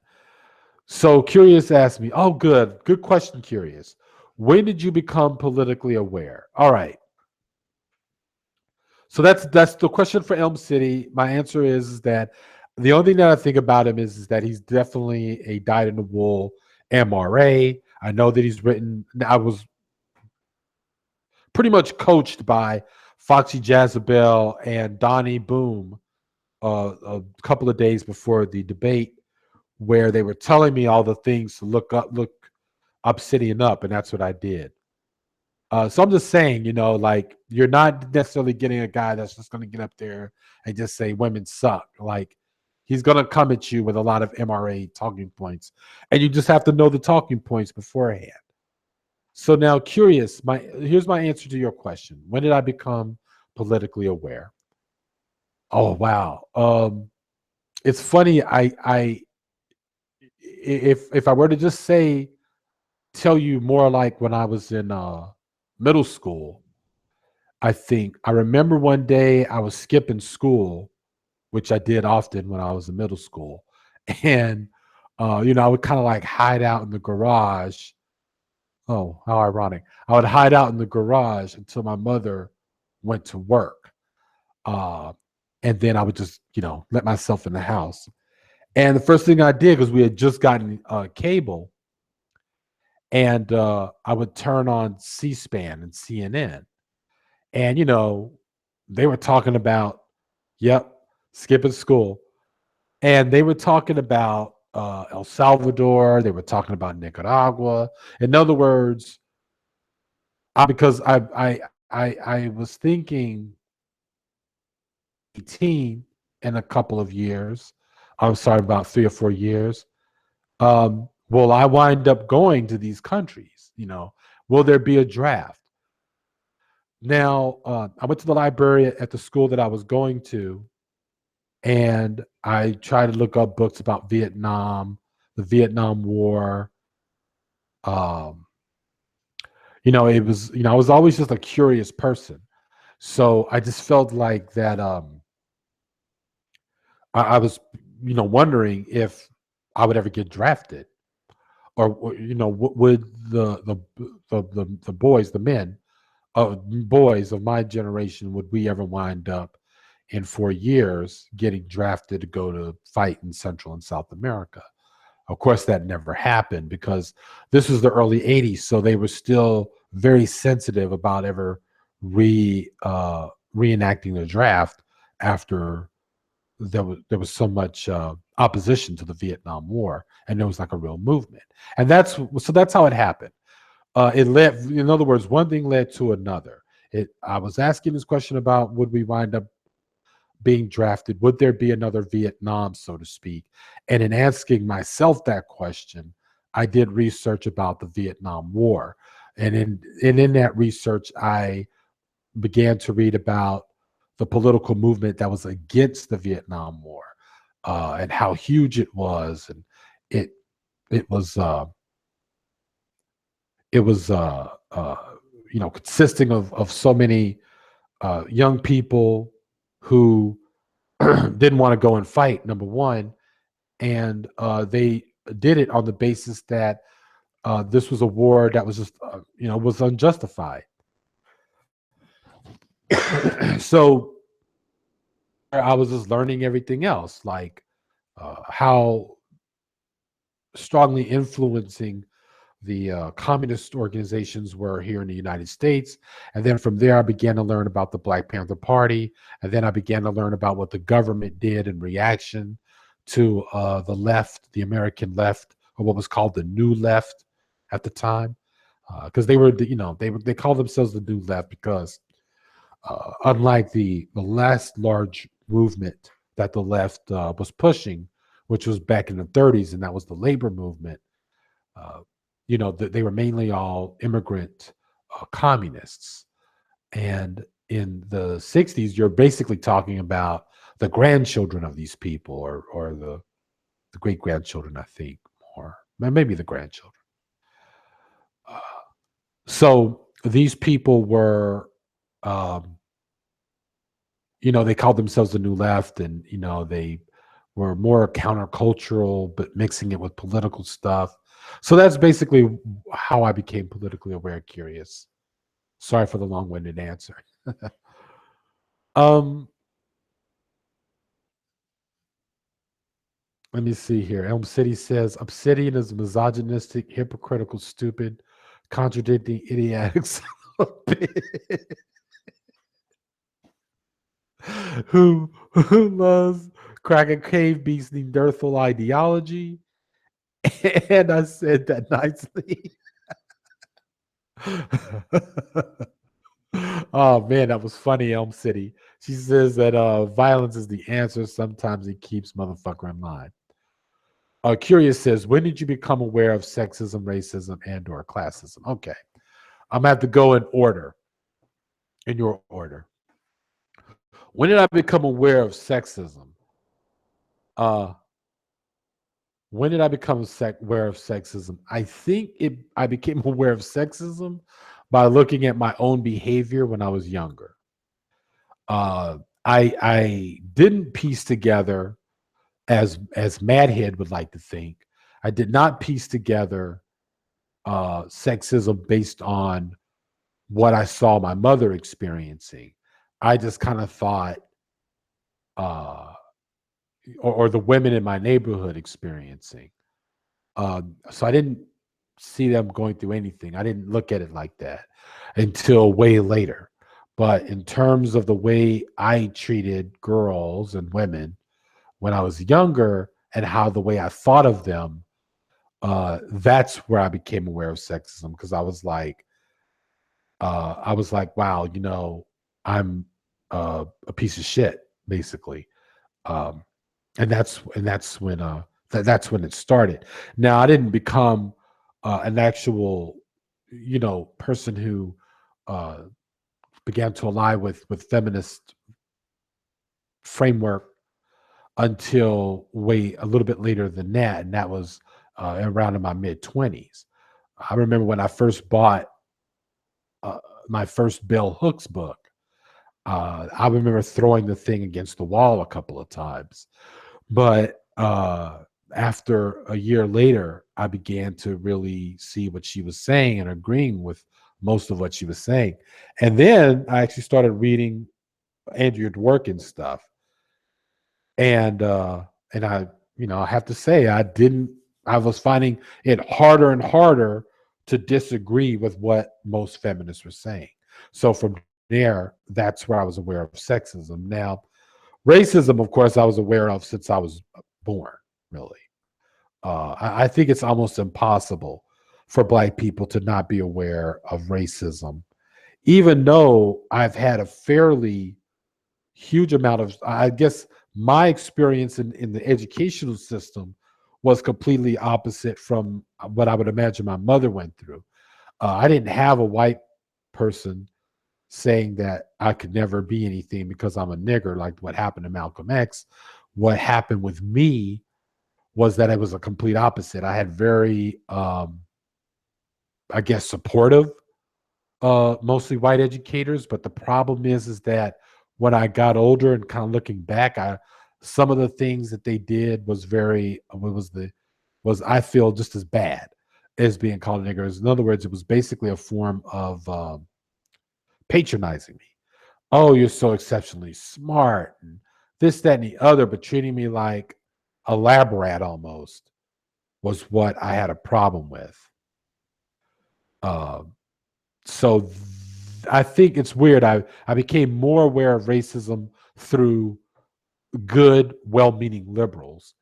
So Curious asked me, "Oh, good question, Curious. When did you become politically aware?" All right. So that's the question for Elm City. My answer is that the only thing that I think about him is that he's definitely a dyed in the wool MRA. I know that he's written. I was pretty much coached by Foxy Jezebel and Donnie Boom a couple of days before the debate, where they were telling me all the things to look Obsidian up, and that's what I did. So I'm just saying, like you're not necessarily getting a guy that's just going to get up there and just say women suck. Like he's going to come at you with a lot of MRA talking points, and you just have to know the talking points beforehand. So now, curious, here's my answer to your question. When did I become politically aware? Oh wow, it's funny. I if I were to just tell you more like when I was in middle school. I think I remember one day I was skipping school, which I did often when I was in middle school. And, I would kind of like hide out in the garage. Oh, how ironic. I would hide out in the garage until my mother went to work. Uh, and then I would just, let myself in the house. And the first thing I did, because we had just gotten cable, and I would turn on C-SPAN and CNN. And, they were talking about, yep, skipping school. And they were talking about El Salvador. They were talking about Nicaragua. In other words, because I was thinking 18 in a couple of years. I'm sorry, about 3 or 4 years. Will I wind up going to these countries? Will there be a draft? Now, I went to the library at the school that I was going to, and I tried to look up books about Vietnam, the Vietnam War. Um, it was, I was always just a curious person. So I just felt like that I was, wondering if I would ever get drafted, or would the boys, the men, boys of my generation, would we ever wind up in 4 years getting drafted to go to fight in Central and South America? Of course, that never happened because this was the early 80s. So they were still very sensitive about ever reenacting the draft after there was so much opposition to the Vietnam War, and there was like a real movement. And that's how it happened. It led, in other words, one thing led to another. I was asking this question about would we wind up being drafted? Would there be another Vietnam, so to speak? And in asking myself that question, I did research about the Vietnam War. And in that research, I began to read about the political movement that was against the Vietnam War, and how huge it was. And it it was it was consisting of so many young people who didn't want to go and fight, number one, and they did it on the basis that this was a war that was just was unjustified. So I was just learning everything else, like how strongly influencing the communist organizations were here in the United States. And then from there, I began to learn about the Black Panther Party. And then I began to learn about what the government did in reaction to the left, the American left, or what was called the New Left at the time. Because they were, they called themselves the New Left because unlike the last large movement that the left was pushing, which was back in the 30s, and that was the labor movement, uh, they were mainly all immigrant communists. And in the 60s, you're basically talking about the grandchildren of these people, or the great grandchildren, I think, or maybe the grandchildren. Uh, so these people were, um, they called themselves the New Left, and they were more countercultural, but mixing it with political stuff. So that's basically how I became politically aware, curious. Sorry for the long-winded answer. um, Let me see here. Elm City says Obsidian is misogynistic, hypocritical, stupid, contradicting, idiotic son of a bitch who loves cracking cave beats Neanderthal ideology. And I said that nicely. Oh man, that was funny, Elm City. She says that violence is the answer. Sometimes it keeps motherfucker in line. Curious says, when did you become aware of sexism, racism, and/or classism? Okay, I'm gonna have to go in order, in your order. When did I become aware of sexism? Uh, when did I become aware of sexism? I think I became aware of sexism by looking at my own behavior when I was younger. Uh, I didn't piece together, as Madhead would like to think. I did not piece together sexism based on what I saw my mother experiencing. I just kind of thought, uh, or the women in my neighborhood experiencing. So I didn't see them going through anything. I didn't look at it like that until way later. But in terms of the way I treated girls and women when I was younger and how the way I thought of them, that's where I became aware of sexism, because I was like, wow, I'm a piece of shit, basically. Um, and that's when that's when it started. Now, I didn't become an actual, person who uh, began to align with feminist framework until way a little bit later than that, and that was around in my mid 20s. I remember when I first bought uh, my first Bell Hooks book. I remember throwing the thing against the wall a couple of times, but after a year later, I began to really see what she was saying and agreeing with most of what she was saying. And then I actually started reading Andrea Dworkin's stuff, and I, I have to say, I was finding it harder and harder to disagree with what most feminists were saying. So from there, that's where I was aware of sexism. Now, racism, of course, I was aware of since I was born, really. I think it's almost impossible for Black people to not be aware of racism, even though I've had a fairly huge amount of, I guess, my experience in the educational system was completely opposite from what I would imagine my mother went through. I didn't have a white person saying that I could never be anything because I'm a nigger, like what happened to Malcolm X. What happened with me was that it was a complete opposite. I had very I guess, supportive, mostly white educators. But the problem is that when I got older and kind of looking back, I some of the things that they did was very was I feel just as bad as being called niggers. In other words, it was basically a form of patronizing me. Oh, you're so exceptionally smart and this, that, and the other, but treating me like a lab rat almost was what I had a problem with. Um, so I think it's weird. I became more aware of racism through good, well-meaning liberals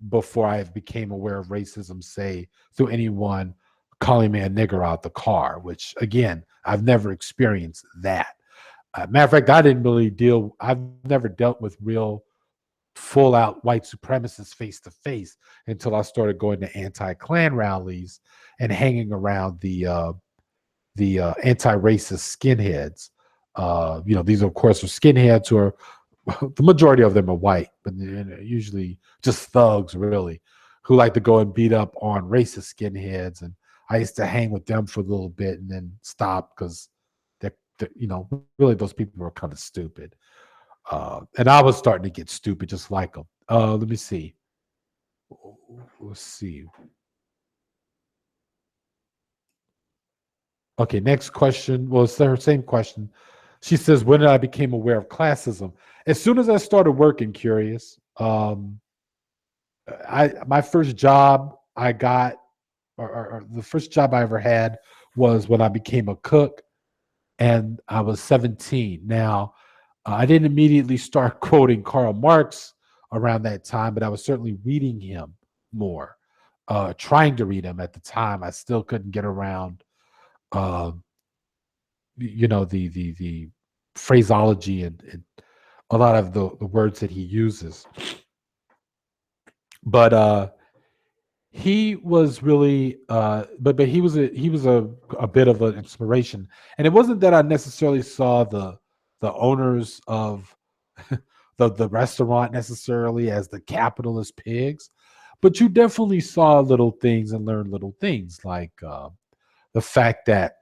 before I became aware of racism, say, through anyone calling me a nigger out the car, which again, I've never experienced that. Matter of fact, I've never dealt with real full out white supremacists face to face until I started going to anti-Klan rallies and hanging around the anti-racist skinheads. These of course are skinheads who are the majority of them are white, but usually just thugs, really, who like to go and beat up on racist skinheads. And I used to hang with them for a little bit and then stop because really those people were kind of stupid. And I was starting to get stupid just like them. Let me see. Let's see. Okay, next question. Well, it's her same question. She says, "When did I become aware of classism?" As soon as I started working, curious. I my first job I got, or the first job I ever had, was when I became a cook, and I was 17. Now, I didn't immediately start quoting Karl Marx around that time, but I was certainly reading him more, trying to read him at the time. I still couldn't get around. Um, the phraseology and a lot of the words that he uses, but he was really but he was a bit of an inspiration. And it wasn't that I necessarily saw the owners of the restaurant necessarily as the capitalist pigs, but you definitely saw little things and learned little things like the fact that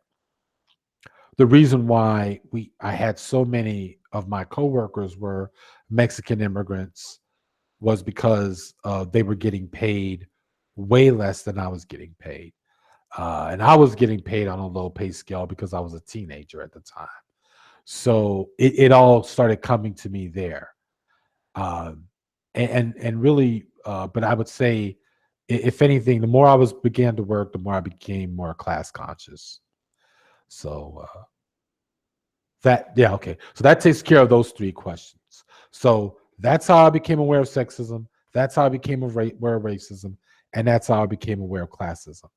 the reason why I had so many of my coworkers were Mexican immigrants was because they were getting paid way less than I was getting paid. And I was getting paid on a low pay scale because I was a teenager at the time. So it all started coming to me there. Um, and really, but I would say, if anything, the more I was began to work, the more I became more class conscious. So yeah, okay. So that takes care of those three questions. So that's how I became aware of sexism. That's how I became aware of racism, and that's how I became aware of classism.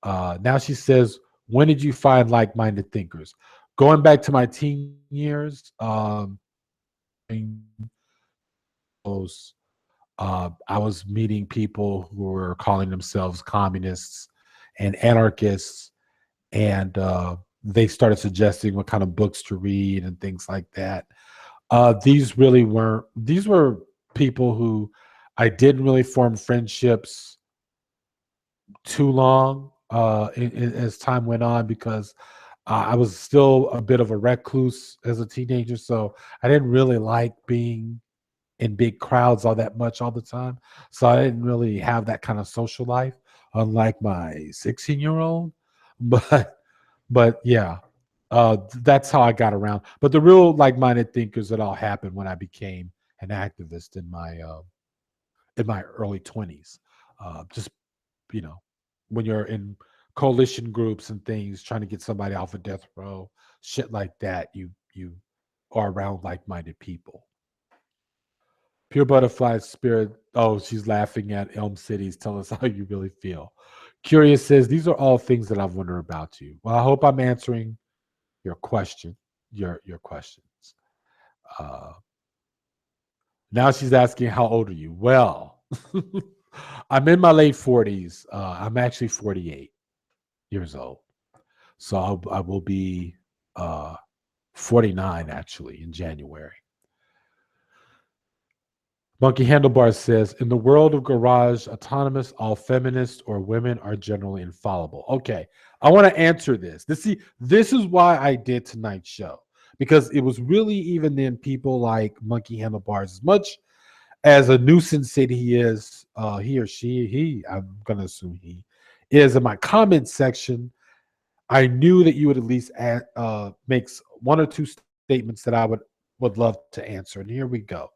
Now she says, when did you find like-minded thinkers? Going back to my teen years, I was meeting people who were calling themselves communists and anarchists, and they started suggesting what kind of books to read and things like that. These really weren't. These were people who I didn't really form friendships too long as time went on because I was still a bit of a recluse as a teenager, so I didn't really like being in big crowds all that much all the time. So I didn't really have that kind of social life, unlike my 16-year-old. But yeah, that's how I got around. But the real like-minded thinkers, it all happened when I became an activist in my early 20s. Just you know, when you're in coalition groups and things, trying to get somebody off of death row, shit like that, you are around like-minded people. Pure butterfly spirit. Oh, she's laughing at Elm Cities. Tell us how you really feel. Curious says, these are all things that I've wondered about you. Well, I hope I'm answering your question, your questions. Uh, Now she's asking, how old are you? Well, I'm in my late 40s. I'm actually 48 years old. So I will be 49 actually in January. Monkey Handlebars says, in the world of garage autonomous, all feminists or women are generally infallible. Okay, I want to answer this. This is why I did tonight's show because it was really even then people like Monkey Handlebars, as much as a nuisance that he is, he or she, I'm gonna assume he is in my comment section. I knew that you would at least make one or two statements that I would love to answer, and here we go.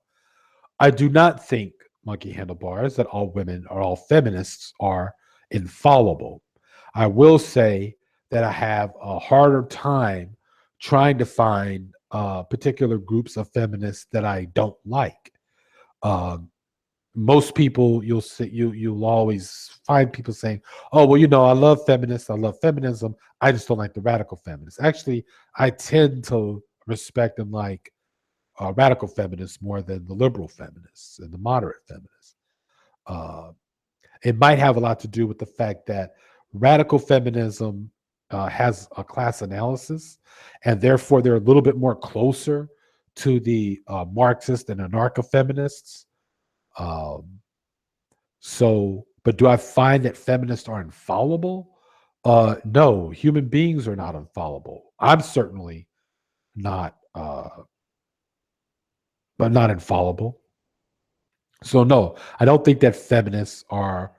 I do not think, Monkey Handlebars, that all women or all feminists are infallible. I will say that I have a harder time trying to find particular groups of feminists that I don't like. Um, Most people you'll always find people saying, "Oh, well, I love feminists, I love feminism. I just don't like the radical feminists." Actually, I tend to respect and like radical feminists more than the liberal feminists and the moderate feminists. Uh, it might have a lot to do with the fact that radical feminism has a class analysis, and therefore they're a little bit more closer to the Marxist and anarcho feminists. Um, but do I find that feminists are infallible? No, human beings are not infallible. I'm certainly not, but not infallible. So no, I don't think that feminists are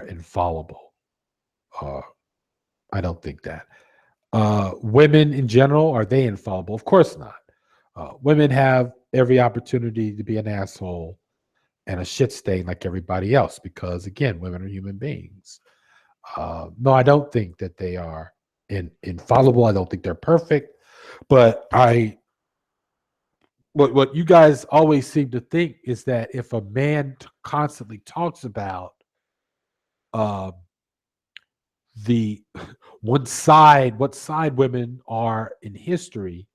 infallible. Uh, I don't think that. Women in general, are they infallible? Of course not. Women have every opportunity to be an asshole and a shit stain like everybody else because, again, women are human beings. No, I don't think that they are infallible. I don't think they're perfect. But what you guys always seem to think is that if a man constantly talks about uh, the what side women are in history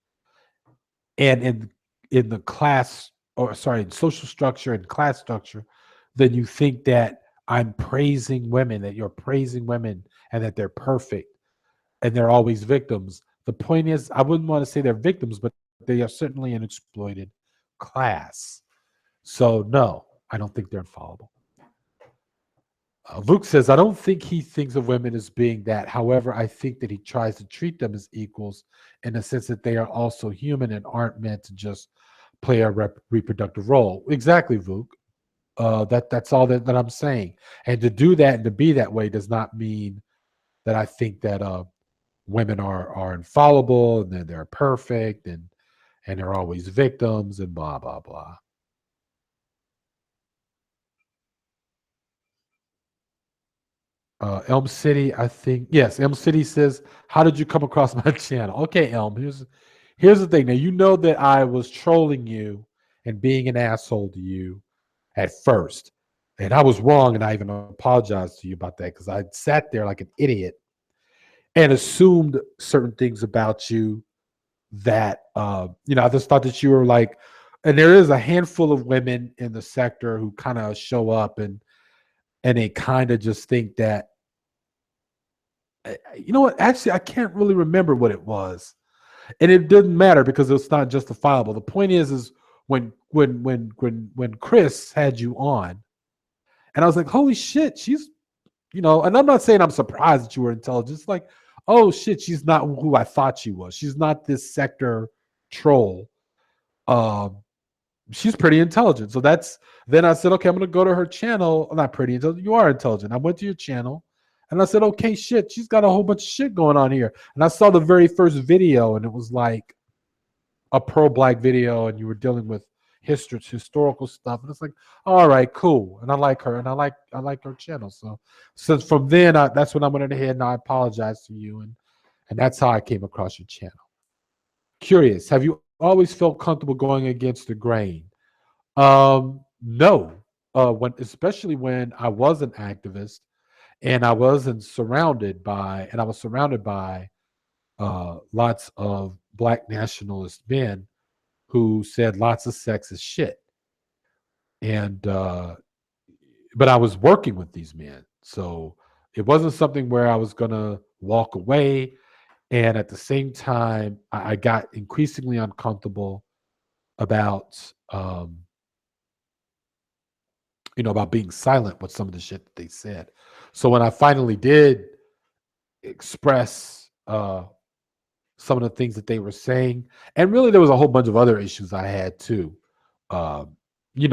and in the class, or sorry, in social structure and class structure, then you think that I'm praising women, that you're praising women and that they're perfect and they're always victims. The point is, I wouldn't want to say they're victims, but they are certainly an exploited class. So no, I don't think they're infallible. Luke says, I don't think he thinks of women as being that. However, I think that he tries to treat them as equals in the sense that they are also human and aren't meant to just play a reproductive role. Exactly, Luke. That's all that I'm saying. And to do that and to be that way does not mean that I think that women are infallible and that they're perfect and they're always victims and blah blah blah. Elm City, I think. Yes, Elm City says, "How did you come across my channel?" Okay, Elm. Here's the thing. Now you know that I was trolling you and being an asshole to you at first, and I was wrong, and I even apologized to you about that because I sat there like an idiot and assumed certain things about you that I just thought that you were like, and there is a handful of women in the sector who kind of show up and they kind of just think that you know what? Actually, I can't really remember what it was, and it didn't matter because it's not justifiable. The point is when Chris had you on, and I was like, holy shit, she's and I'm not saying I'm surprised that you were intelligent. It's like, oh shit, she's not who I thought she was. She's not this sector troll. Um, she's pretty intelligent. So then I said, okay, I'm gonna go to her channel. I'm not pretty intelligent. You are intelligent. I went to your channel and I said, okay, shit, she's got a whole bunch of shit going on here. And I saw the very first video, and it was like a pro-black video, and you were dealing with historical stuff. And it's like, all right, cool. And I like her, and I like her channel. So since from then, that's when I went ahead and I apologized to you, and that's how I came across your channel. Curious, have you always felt comfortable going against the grain? No. Especially when I was an activist and I was surrounded by lots of black nationalist men who said lots of sexist shit. And but I was working with these men. So it wasn't something where I was gonna walk away. And at the same time, I got increasingly uncomfortable about about being silent with some of the shit that they said. So when I finally did express some of the things that they were saying, and really there was a whole bunch of other issues I had too. Um, it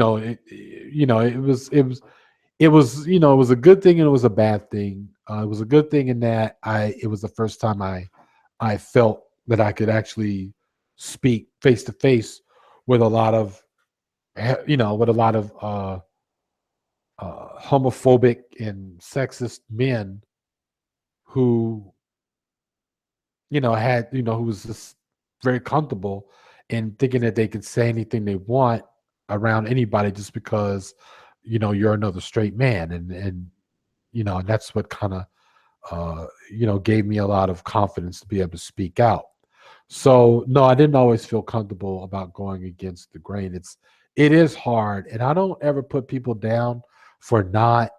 was a good thing and it was a bad thing. It was a good thing in that it was the first time I felt that I could actually speak face to face with a lot of with a lot of homophobic and sexist men who who was just very comfortable in thinking that they could say anything they want around anybody just because you're another straight man, and that's what kind of gave me a lot of confidence to be able to speak out. So no, I didn't always feel comfortable about going against the grain. It is hard, and I don't ever put people down for not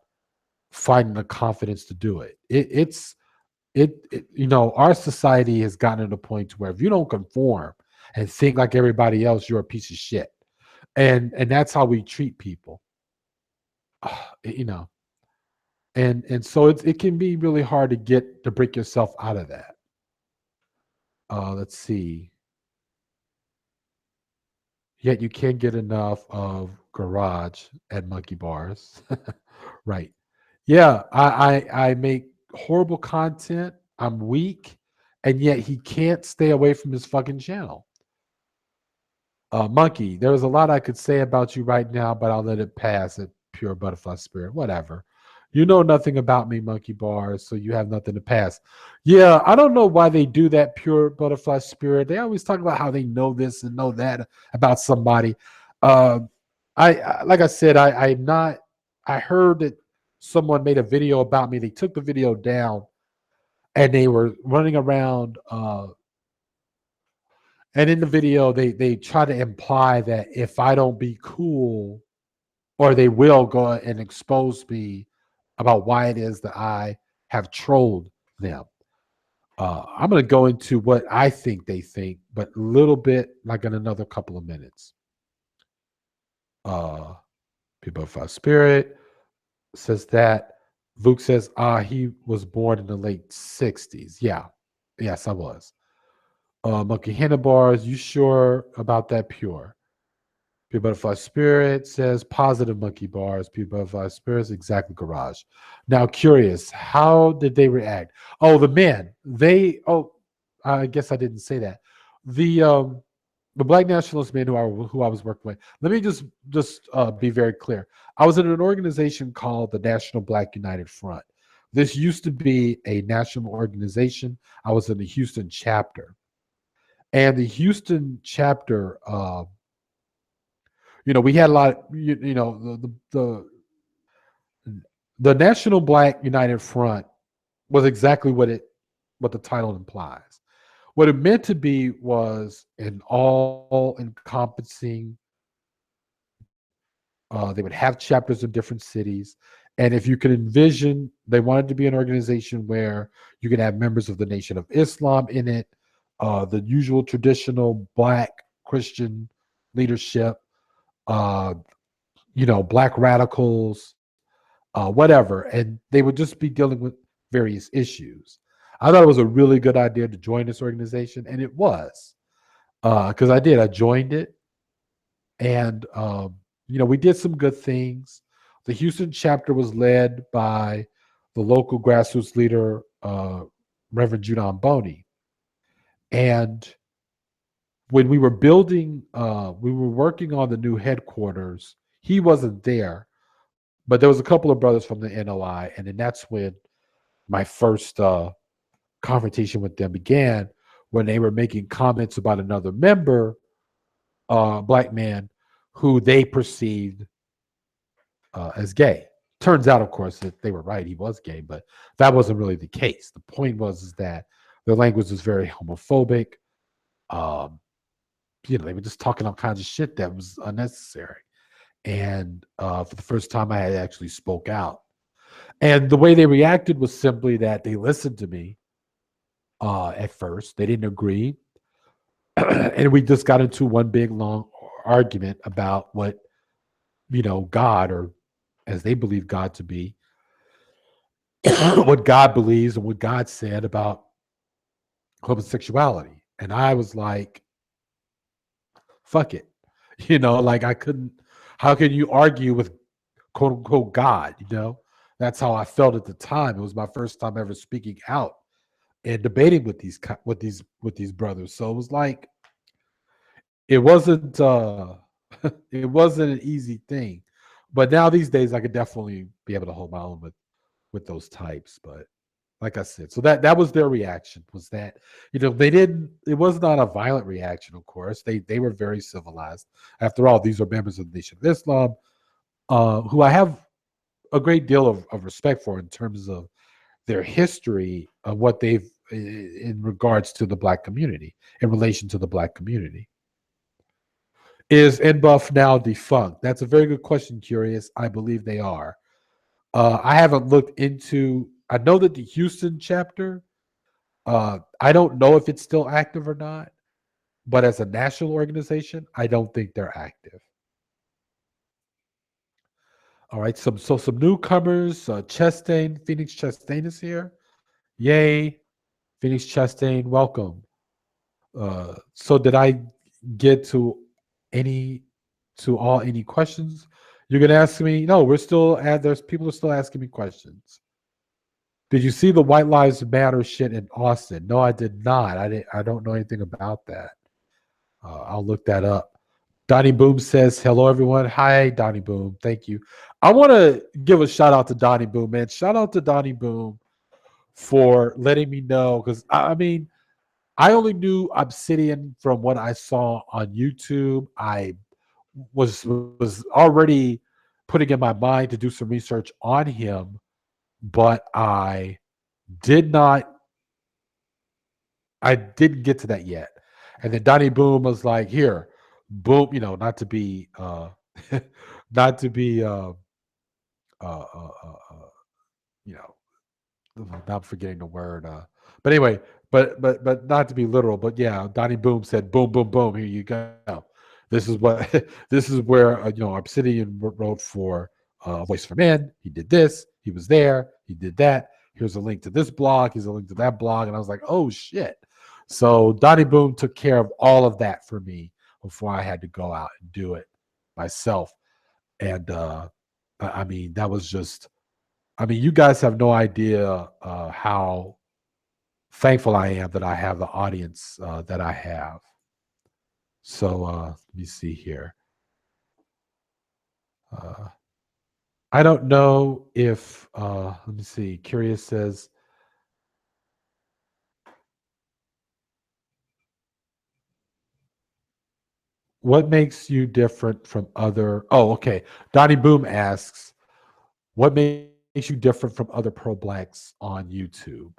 finding the confidence to do it. Our society has gotten to the point where if you don't conform and think like everybody else, you're a piece of shit, and that's how we treat people. you know, and so it can be really hard to break yourself out of that. Let's see. Yet you can't get enough of garage at monkey bars. Right. Yeah, I make horrible content. I'm weak, and yet he can't stay away from his fucking channel. Monkey, there was a lot I could say about you right now, but I'll let it pass at pure butterfly spirit. Whatever. You know nothing about me, monkey bars, so you have nothing to pass. Yeah, I don't know why they do that, pure butterfly spirit. They always talk about how they know this and know that about somebody. Uh, like I said, I'm not. I heard that someone made a video about me. They took the video down and they were running around. And in the video, they try to imply that if I don't be cool, or they will go and expose me about why it is that I have trolled them. I'm going to go into what I think they think, but a little bit like in another couple of minutes. Uh, People of Our Spirit says that. Vuk says, he was born in the late 60s. Yeah. Yes, I was. Monkey Handlebars, you sure about that, pure? Pure Butterfly Spirit says positive monkey bars. Pure Butterfly Spirits, exactly garage. Now, curious, how did they react? Oh, the men. I guess I didn't say that. The black nationalist men who I was working with. Let me just be very clear. I was in an organization called the National Black United Front. This used to be a national organization. I was in the Houston chapter, and the Houston chapter. We had a lot. The National Black United Front was exactly what the title implies. What it meant to be was an all-encompassing. They would have chapters in different cities, and if you could envision, they wanted to be an organization where you could have members of the Nation of Islam in it, the usual traditional Black Christian leadership, uh, Black radicals, whatever, and they would just be dealing with various issues. I thought it was a really good idea to join this organization, and it was because I did. I joined it, and we did some good things. The Houston chapter was led by the local grassroots leader, Reverend Judon Boney, and when we were working on the new headquarters. He wasn't there, but there was a couple of brothers from the NOI, and then that's when my first confrontation with them began, when they were making comments about another member, black man, who they perceived as gay. Turns out, of course, that they were right. He was gay, but that wasn't really the case. The point was is that their language was very homophobic. Um, they were just talking all kinds of shit that was unnecessary. And for the first time, I had actually spoke out. And the way they reacted was simply that they listened to me at first. They didn't agree. And we just got into one big long argument about what, God or as they believe God to be, what God believes and what God said about homosexuality. And I was like, fuck it. Like I couldn't, how can you argue with quote unquote God? That's how I felt at the time. It was my first time ever speaking out and debating with these brothers. So it was like, it wasn't, it wasn't an easy thing. But now these days I could definitely be able to hold my own with those types. But like I said, so that was their reaction, was that they didn't, it was not a violent reaction. Of course, they were very civilized. After all, these are members of the Nation of Islam, who I have a great deal of respect for in terms of their history of what they've in regards to the black community, in relation to the black community. Is NBuff now defunct? That's a very good question, Curious. I believe they are. I haven't looked into, I know that the Houston chapter, I don't know if it's still active or not, but as a national organization, I don't think they're active. All right, some newcomers. Chastain, Phoenix Chastain is here. Yay, Phoenix Chastain, welcome. So did I get any any questions? You're gonna ask me? No, we're still at. There's people are still asking me questions. Did you see the White Lives Matter shit in Austin? No, I did not. I don't know anything about that. I'll look that up. Donnie Boom says, hello, everyone. Hi, Donnie Boom. Thank you. I want to give a shout out to Donnie Boom, man. Shout out to Donnie Boom for letting me know. Because, I mean, I only knew Obsidian from what I saw on YouTube. I was already putting in my mind to do some research on him, but did not I didn't get to that yet. And then Donnie Boom was like, here, boom, not to be not to be uh, uh, uh, uh, you know, now I'm forgetting the word. But anyway, but not to be literal. But yeah, Donnie Boom said, boom, boom, boom. Here you go. This is what this is where Obsidian wrote for Voice for Men. He did this. He was there. He did that. Here's a link to this blog. Here's a link to that blog. And I was like, oh shit. So Donnie Boom took care of all of that for me before I had to go out and do it myself. And I mean, that was just. I mean, you guys have no idea how thankful I am that I have the audience that I have. So let me see here. I don't know if, let me see, Curious says, what makes you different from other, oh, okay. Donnie Boom asks, what makes you different from other pro-blacks on YouTube?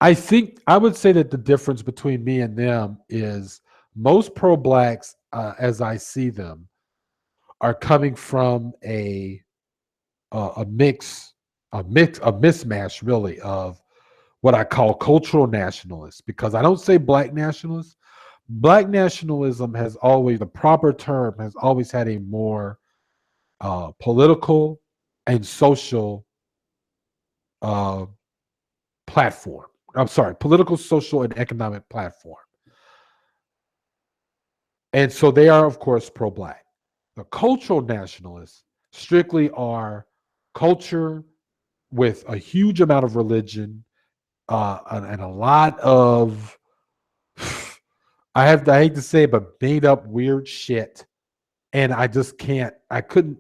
I think I would say that the difference between me and them is most pro-blacks, as I see them, are coming from a mismatch really of what I call cultural nationalists. Because I don't say black nationalists. Black nationalism has always, the proper term has always had a more political and social uh, platform. I'm sorry, political, social, and economic platform. And so they are, of course, pro-black. The cultural nationalists strictly are culture with a huge amount of religion and a lot of, I hate to say it, but made up weird shit. And I just can't, I couldn't,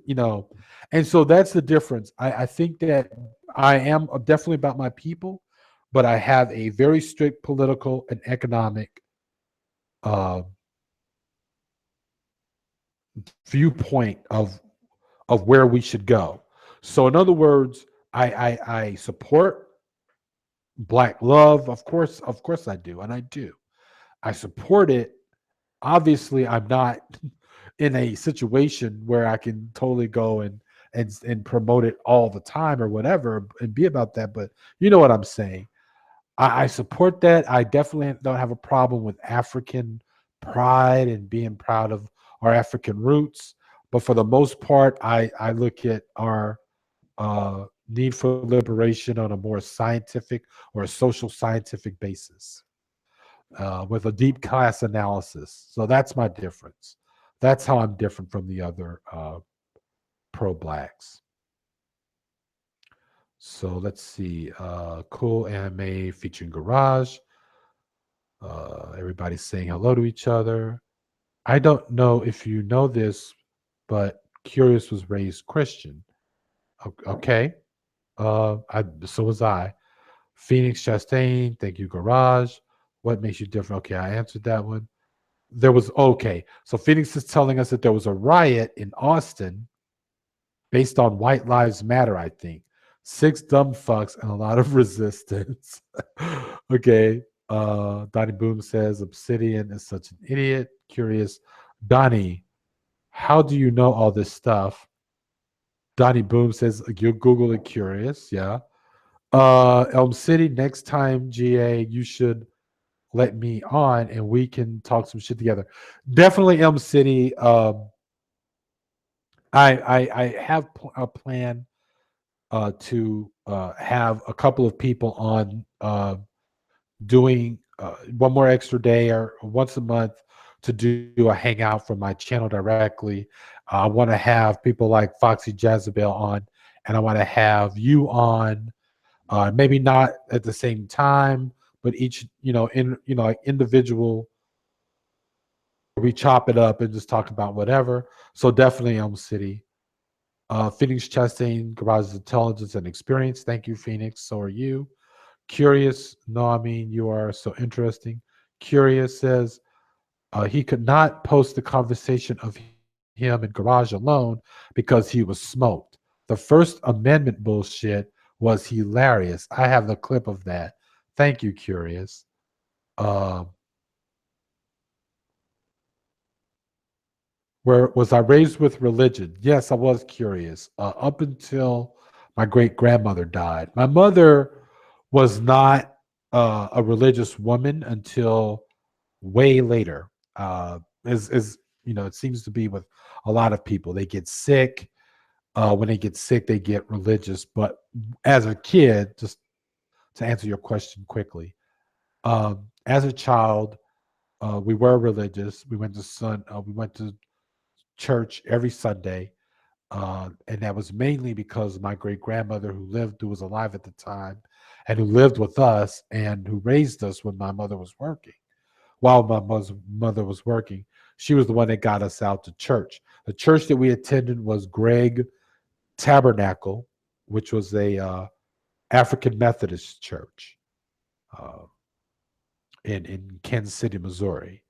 and so that's the difference. I think that I am definitely about my people, but I have a very strict political and economic uh, viewpoint of where we should go. So in other words, I support black love. Of course I do, and I do. I support it. Obviously, I'm not in a situation where I can totally go and promote it all the time or whatever and be about that. But you know what I'm saying. I support that. I definitely don't have a problem with African pride and being proud of our African roots. But for the most part, I look at our need for liberation on a more scientific or a social scientific basis with a deep class analysis. So that's my difference. That's how I'm different from the other pro blacks. So let's see. Cool anime featuring Garage. Everybody's saying hello to each other. I don't know if you know this, but Curious was raised Christian. Okay. So was I. Phoenix Chastain, thank you, Garage. What makes you different? Okay, I answered that one. There was okay. So Phoenix is telling us that there was a riot in Austin based on White Lives Matter, I think. Six dumb fucks and a lot of resistance. Okay. Donnie Boom says Obsidian is such an idiot. Curious. Donnie, how do you know all this stuff? Donnie Boom says you Google it curious. Yeah. Elm City, next time, GA, you should let me on and we can talk some shit together. Definitely Elm City. I have a plan to have a couple of people on doing one more extra day or once a month to do a hangout from my channel directly. I want to have people like Foxy Jezebel on, and I want to have you on. Maybe not at the same time, but each like individual. We chop it up and just talk about whatever. So definitely Elm City. Phoenix Chastain, Garage's Intelligence and Experience. Thank you, Phoenix. So are you. Curious, no, I mean, you are so interesting. Curious says he could not post the conversation of him in Garage alone because he was smoked. The First Amendment bullshit was hilarious. I have the clip of that. Thank you, Curious. Um, Where was I raised with religion? Yes, I was curious. Up until my great grandmother died. My mother was not a religious woman until way later. As it seems to be with a lot of people. They get sick. When they get sick, they get religious. But as a kid, just to answer your question quickly, as a child, we were religious. We went to church every Sunday, and that was mainly because my great grandmother, who was alive at the time, and who lived with us, and who raised us when my mother was working. While my mother was working, she was the one that got us out to church. The church that we attended was Greg Tabernacle, which was a African Methodist church uh, in Kansas City, Missouri.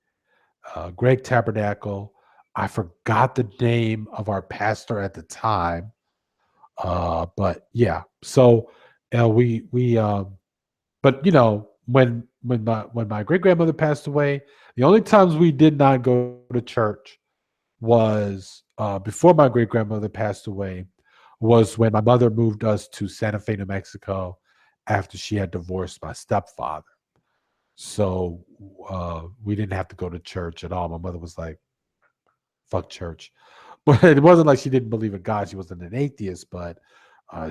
Greg Tabernacle. I forgot the name of our pastor at the time, but yeah. So but when my great grandmother passed away, the only times we did not go to church was before my great grandmother passed away, was when my mother moved us to Santa Fe, New Mexico, after she had divorced my stepfather. So we didn't have to go to church at all. My mother was like, fuck church. But it wasn't like she didn't believe in God. She wasn't an atheist, but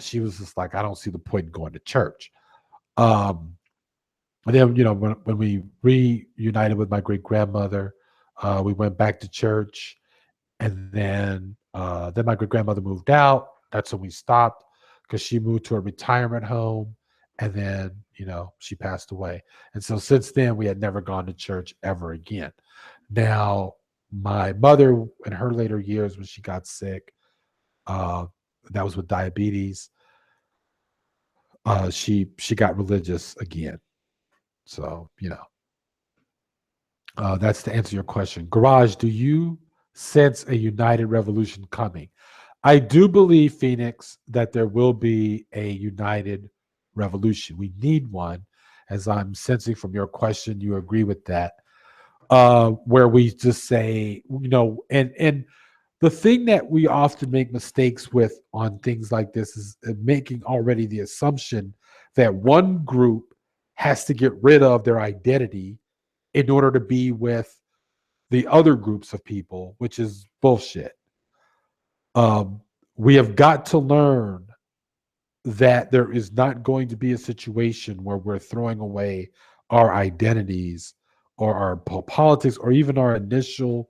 she was just like, I don't see the point in going to church. Um, and then, when we reunited with my great grandmother, we went back to church. And then my great grandmother moved out. That's when we stopped because she moved to a retirement home. And then, she passed away. And so since then, we had never gone to church ever again. Now, my mother, in her later years, when she got sick, uh, that was with diabetes. She got religious again. So that's to answer your question. Garage, do you sense a united revolution coming? I do believe, Phoenix, that there will be a united revolution. We need one, as I'm sensing from your question. You agree with that? Where we just say, and the thing that we often make mistakes with on things like this is making already the assumption that one group has to get rid of their identity in order to be with the other groups of people, which is bullshit. Um, we have got to learn that there is not going to be a situation where we're throwing away our identities or our politics or even our initial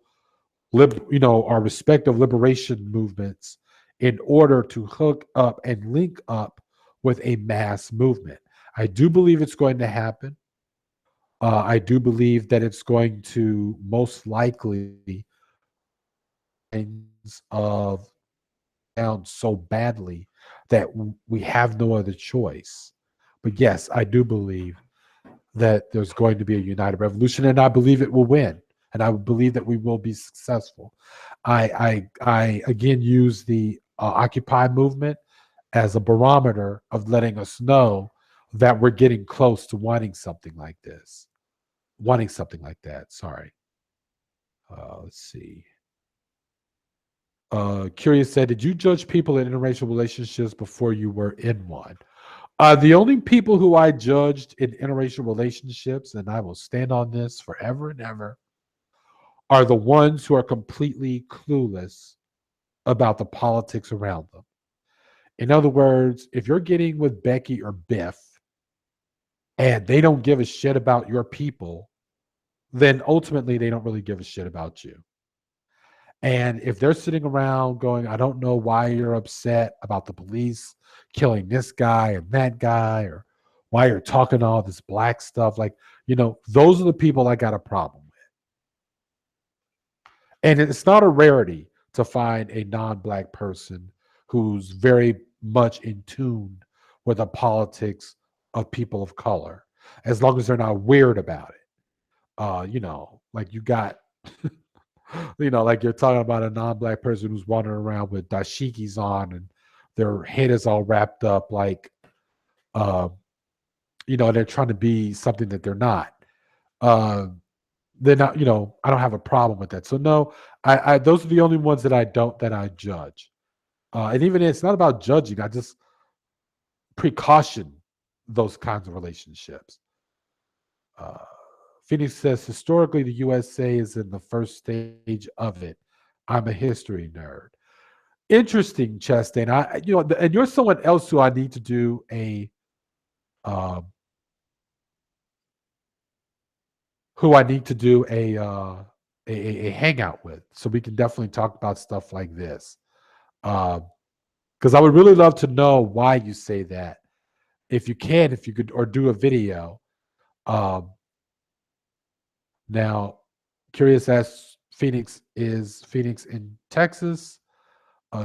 our respective liberation movements in order to hook up and link up with a mass movement. I do believe it's going to happen. I do believe that it's going to most likely of down so badly that we have no other choice. But yes, I do believe that there's going to be a united revolution, and I believe it will win, and I believe that we will be successful. I again use the Occupy movement as a barometer of letting us know that we're getting close to wanting something like this, wanting something like that. Sorry. Let's see. Curious said, did you judge people in interracial relationships before you were in one? The only people who I judged in interracial relationships, and I will stand on this forever and ever, are the ones who are completely clueless about the politics around them. In other words, if you're getting with Becky or Biff and they don't give a shit about your people, then ultimately they don't really give a shit about you. And if they're sitting around going, I don't know why you're upset about the police killing this guy and that guy, or why you're talking all this black stuff, like, those are the people I got a problem with. And it's not a rarity to find a non black person who's very much in tune with the politics of people of color, as long as they're not weird about it. Like you got like you're talking about a non-black person who's wandering around with dashikis on and their head is all wrapped up like uh, they're trying to be something that they're not. Uh, they're not, I don't have a problem with that. So no, I those are the only ones that I judge. And even it's not about judging, I just precaution those kinds of relationships. Uh, Phoenix says historically the USA is in the first stage of it. I'm a history nerd. Interesting, Chastain. And you're someone else who I need to do um, a hangout with, so we can definitely talk about stuff like this. Because I would really love to know why you say that. If you could, or do a video. Um, Now, Curious asks, is Phoenix in Texas?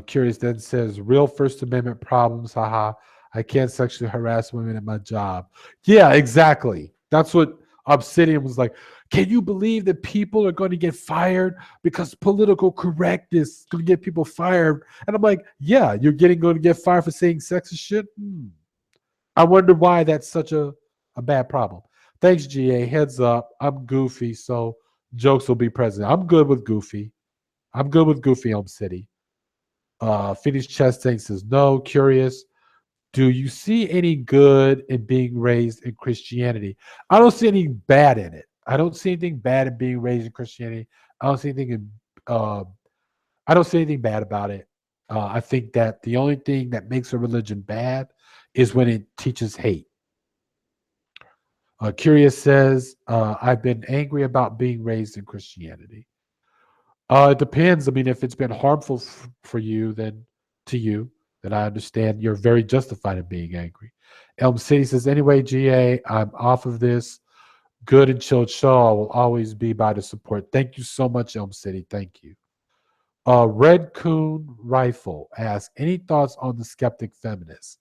Curious then says, real First Amendment problems. Haha. I can't sexually harass women at my job. Yeah, exactly. That's what Obsidian was like. Can you believe that people are going to get fired because political correctness is going to get people fired? And I'm like, yeah, you're going to get fired for saying sexist shit? I wonder why that's such a bad problem. Thanks, GA. Heads up. I'm goofy, so jokes will be present. I'm good with goofy. I'm good with goofy Elm City. Phoenix Chastain says, no, curious. Do you see any good in being raised in Christianity? I don't see any bad in it. I don't see anything bad in being raised in Christianity. I don't see anything uh, I don't see anything bad about it. I think that the only thing that makes a religion bad is when it teaches hate. Curious says, I've been angry about being raised in Christianity. It depends. I mean, if it's been harmful for you, then I understand you're very justified in being angry. Elm City says, anyway, GA, I'm off of this. Good and chilled show. I will always be by the support. Thank you so much, Elm City. Thank you. Red Coon Rifle asks, any thoughts on the skeptic feminist?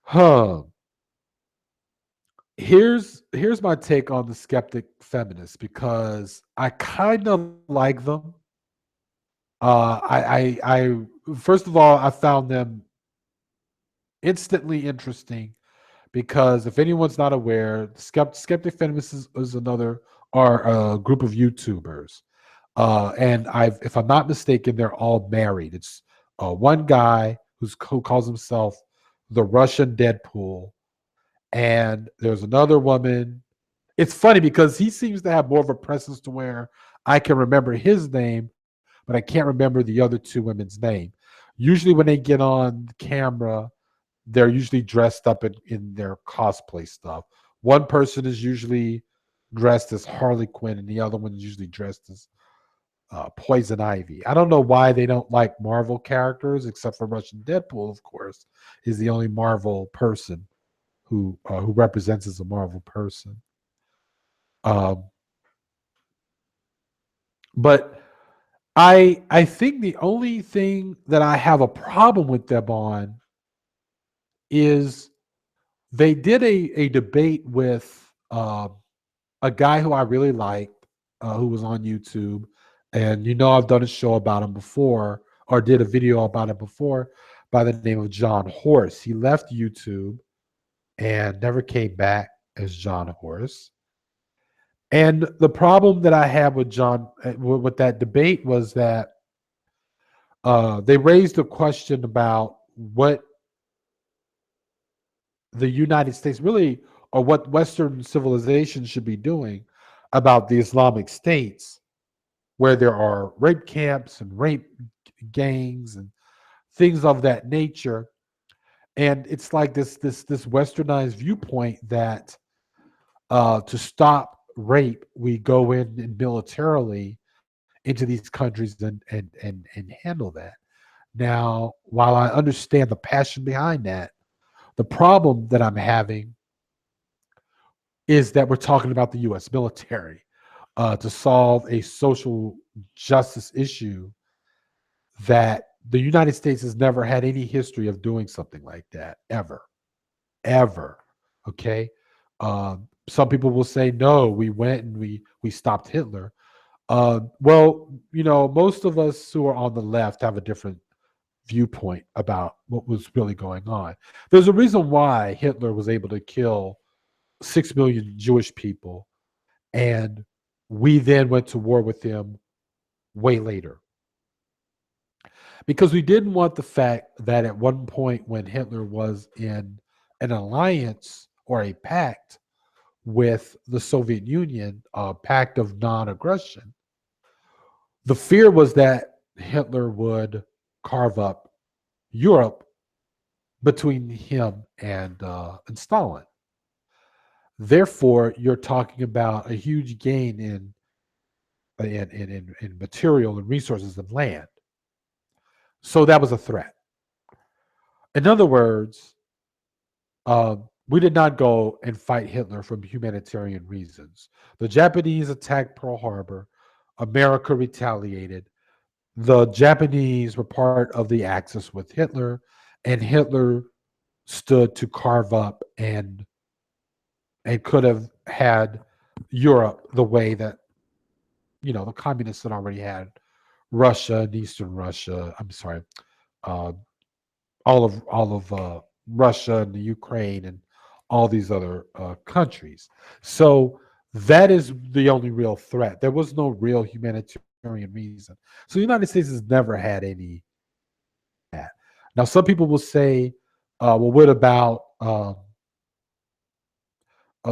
Huh. Here's my take on the skeptic feminists, because I kind of like them. I first of all, I found them instantly interesting because if anyone's not aware, skeptic feminists is another are a group of YouTubers, and if I'm not mistaken, they're all married. It's one guy who calls himself the Russian Deadpool, and there's another woman. It's funny because he seems to have more of a presence to where I can remember his name, but I can't remember the other two women's name. Usually, when they get on camera, they're usually dressed up in their cosplay stuff. One person is usually dressed as Harley Quinn, and the other one is usually dressed as Poison Ivy. I don't know why they don't like Marvel characters, except for Russian Deadpool, of course, is the only Marvel person who represents as a Marvel person. Um, but I think the only thing that I have a problem with them on is they did a debate with a guy who I really liked, who was on YouTube, and I've done a show about him before, or did a video about it before, by the name of John Horse. He left YouTube and never came back as John Horse. And the problem that I had with John with that debate was that they raised a question about what the United States really, or what Western civilization should be doing about the Islamic states, where there are rape camps and rape gangs and things of that nature. And it's like this westernized viewpoint that to stop rape, we go in and militarily into these countries and handle that. Now, while I understand the passion behind that, the problem that I'm having is that we're talking about the U.S. military to solve a social justice issue that the United States has never had any history of doing something like that ever, ever. Okay, some people will say no, we went and we stopped Hitler. Well, most of us who are on the left have a different viewpoint about what was really going on. There's a reason why Hitler was able to kill 6 million Jewish people, and we then went to war with him way later. Because we didn't want the fact that at one point when Hitler was in an alliance or a pact with the Soviet Union, a pact of non aggression, the fear was that Hitler would carve up Europe between him and Stalin. Therefore, you're talking about a huge gain in material and resources and land. So that was a threat. In other words, we did not go and fight Hitler for humanitarian reasons. The Japanese attacked Pearl Harbor. America retaliated. The Japanese were part of the Axis with Hitler, and Hitler stood to carve up and could have had Europe the way that the communists had already had Russia and Eastern Russia. I'm sorry, uh, all of Russia and the Ukraine and all these other countries. So that is the only real threat. There was no real humanitarian reason. So the United States has never had any that. Now, some people will say, well, what about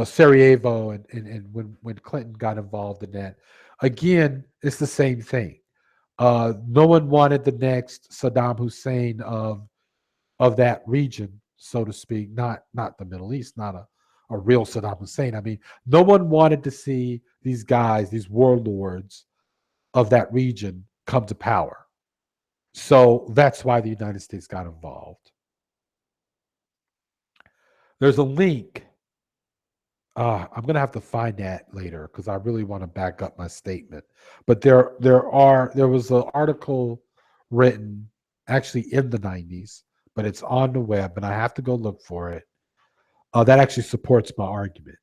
Sarajevo and when Clinton got involved in that? Again, it's the same thing. No one wanted the next Saddam Hussein of that region, so to speak, not the Middle East, not a real Saddam Hussein. I mean, no one wanted to see these guys, these warlords of that region come to power. So that's why the United States got involved. There's a link. I'm gonna have to find that later because I really want to back up my statement. But there was an article written actually in the 90s, but it's on the web, and I have to go look for it. That actually supports my argument.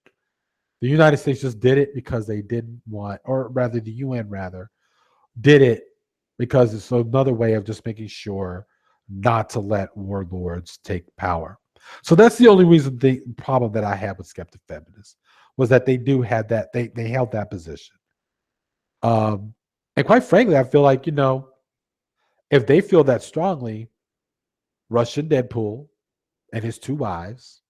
The United States just did it because they didn't want, or rather, the UN rather did it because it's another way of just making sure not to let warlords take power. So that's the only reason the problem that I had with skeptic feminists was that they do have that they held that position. Um, and quite frankly, I feel like if they feel that strongly, Russian Deadpool and his two wives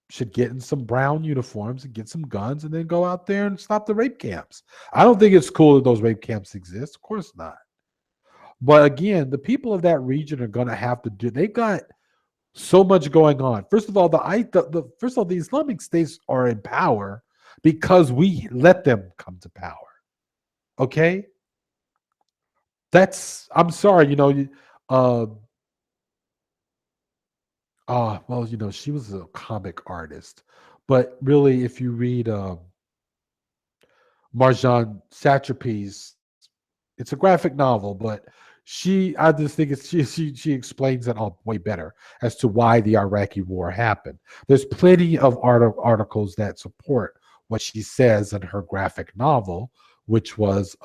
should get in some brown uniforms and get some guns and then go out there and stop the rape camps. I don't think it's cool that those rape camps exist. Of course not. But again, the people of that region are going to have to do. They've got so much going on. First of all, first of all, the Islamic states are in power because we let them come to power. Okay, that's. I'm sorry, uh, well, she was a comic artist, but really, if you read Marjan Satrapi's, it's a graphic novel, but I just think she explains it all way better as to why the Iraqi war happened. There's plenty of articles that support what she says in her graphic novel, which was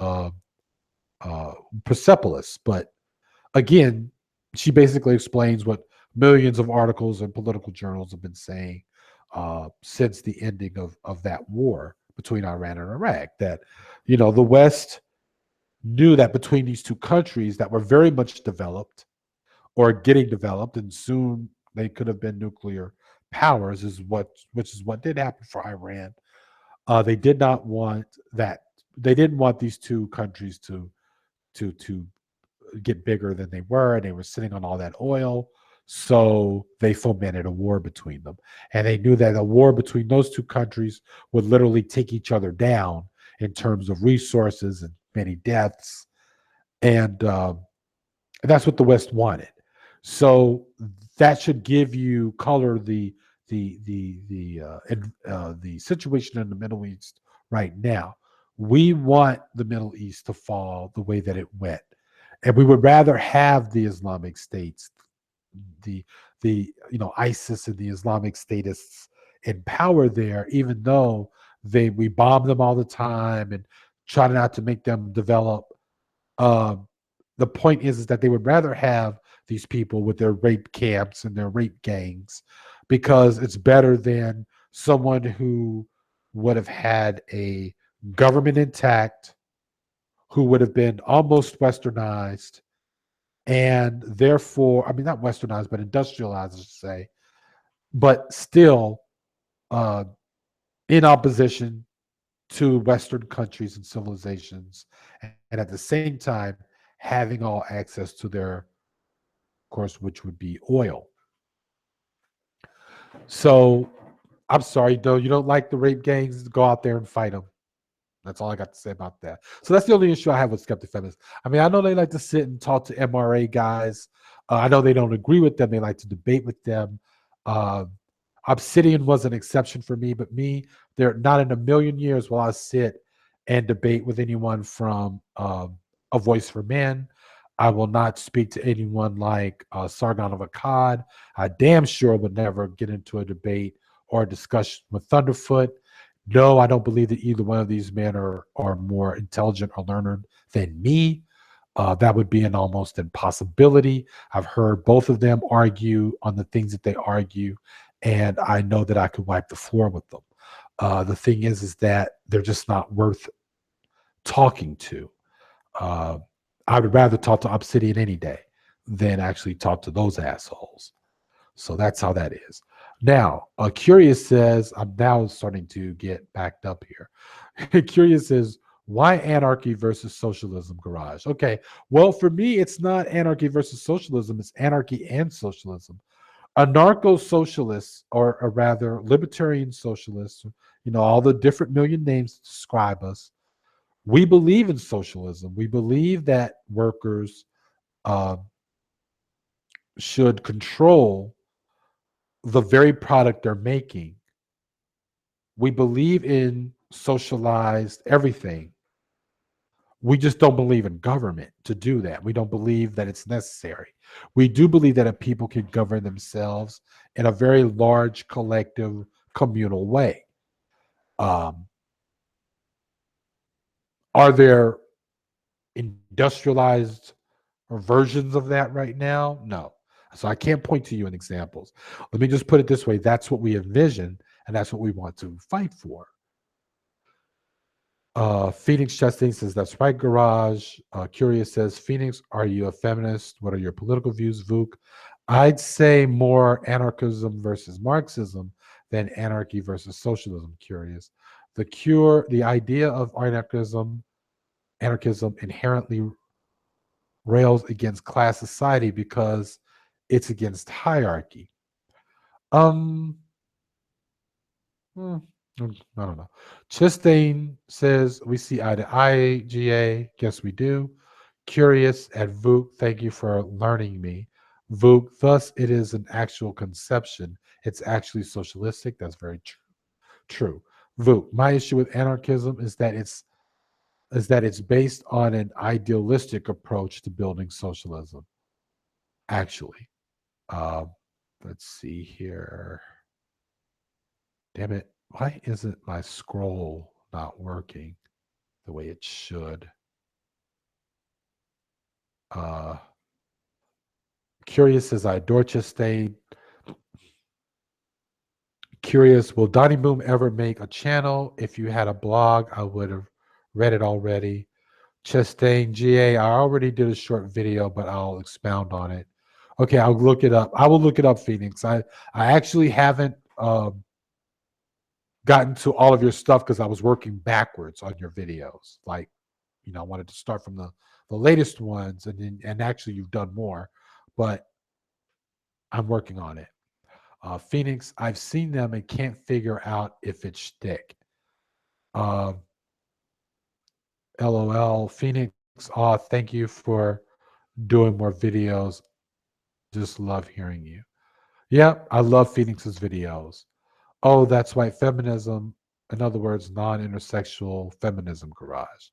Persepolis. But again, she basically explains what millions of articles and political journals have been saying since the ending of that war between Iran and Iraq. That the West knew that between these two countries that were very much developed or getting developed, and soon they could have been nuclear powers, which is what did happen for Iran. They did not want that. They didn't want these two countries to get bigger than they were, and they were sitting on all that oil. So they fomented a war between them. And they knew that a war between those two countries would literally take each other down in terms of resources and many deaths. And that's what the West wanted. So that should give you color the situation in the Middle East right now. We want the Middle East to fall the way that it went, and we would rather have the Islamic states, the ISIS and the Islamic statists in power there, even though we bomb them all the time and try not to make them develop. Um, the point is that they would rather have these people with their rape camps and their rape gangs because it's better than someone who would have had a government intact, who would have been almost westernized, and therefore, I mean, not westernized, but industrialized, I should say, but still uh, in opposition to Western countries and civilizations, and at the same time having all access to their, of course, which would be oil. So I'm sorry, though, you don't like the rape gangs, go out there and fight them. That's all I got to say about that. So that's the only issue I have with skeptic feminists. I mean, I know they like to sit and talk to MRA guys. I know they don't agree with them. They like to debate with them. Uh, Obsidian was an exception for me, but they're not in a million years will I sit and debate with anyone from A Voice for Men. I will not speak to anyone like Sargon of Akkad. I damn sure would never get into a debate or a discussion with Thunderfoot. No, I don't believe that either one of these men are more intelligent or learned than me. That would be an almost impossibility. I've heard both of them argue on the things that they argue, and I know that I could wipe the floor with them. The thing is that they're just not worth talking to. Uh, I would rather talk to Obsidian any day than actually talk to those assholes. So that's how that is. Now, Curious says, I'm now starting to get backed up here. Curious says, why anarchy versus socialism, Garage? Okay, well, for me, it's not anarchy versus socialism, it's anarchy and socialism. Anarcho socialists, or rather libertarian socialists, all the different million names to describe us, we believe in socialism. We believe that workers uh, should control the very product they're making. We believe in socialized everything. We just don't believe in government to do that. We don't believe that it's necessary. We do believe that people can govern themselves in a very large, collective, communal way. Um, are there industrialized versions of that right now? No. So I can't point to you in examples. Let me just put it this way. That's what we envision, and that's what we want to fight for. Phoenix Chastain says, that's right, Garage. Curious says, Phoenix, are you a feminist? What are your political views, Vuk? I'd say more anarchism versus Marxism than anarchy versus socialism, Curious. The idea of anarchism inherently rails against class society because it's against hierarchy. Um, hmm, I don't know. Chastain says we see eye to eye. GA, guess we do. Curious at Vuk, thank you for learning me. Vuk, thus it is an actual conception. It's actually socialistic. That's very true. True. Vuk, my issue with anarchism is that it's based on an idealistic approach to building socialism. Actually, um, let's see here. Damn it! Why isn't my scroll not working the way it should? Uh, Curious as I Dorchester Curious, will Donnie Boom ever make a channel? If you had a blog, I would have read it already. Chastain GA, I already did a short video, but I'll expound on it. Okay, I'll look it up. I will look it up, Phoenix. I actually haven't gotten to all of your stuff because I was working backwards on your videos. Like, I wanted to start from the latest ones, and actually you've done more, but I'm working on it. Phoenix, I've seen them and can't figure out if it's shtick. Uh, LOL, Phoenix. Thank you for doing more videos. Just love hearing you. Yep, I love Phoenix's videos. Oh, that's white feminism. In other words, non-intersexual feminism garage.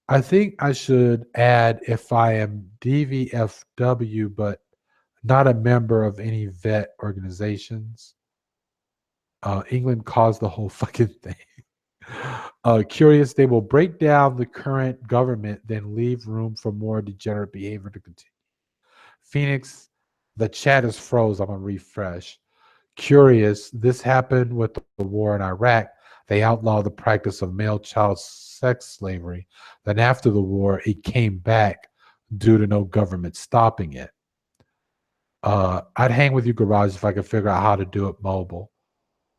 I think I should add if I am DVFW, but not a member of any vet organizations. England caused the whole fucking thing. Curious, they will break down the current government, then leave room for more degenerate behavior to continue. Phoenix, the chat is froze. I'm gonna refresh. Curious, this happened with the war in Iraq. They outlawed the practice of male child sex slavery. Then after the war, it came back due to no government stopping it. I'd hang with you, Garage, if I could figure out how to do it mobile.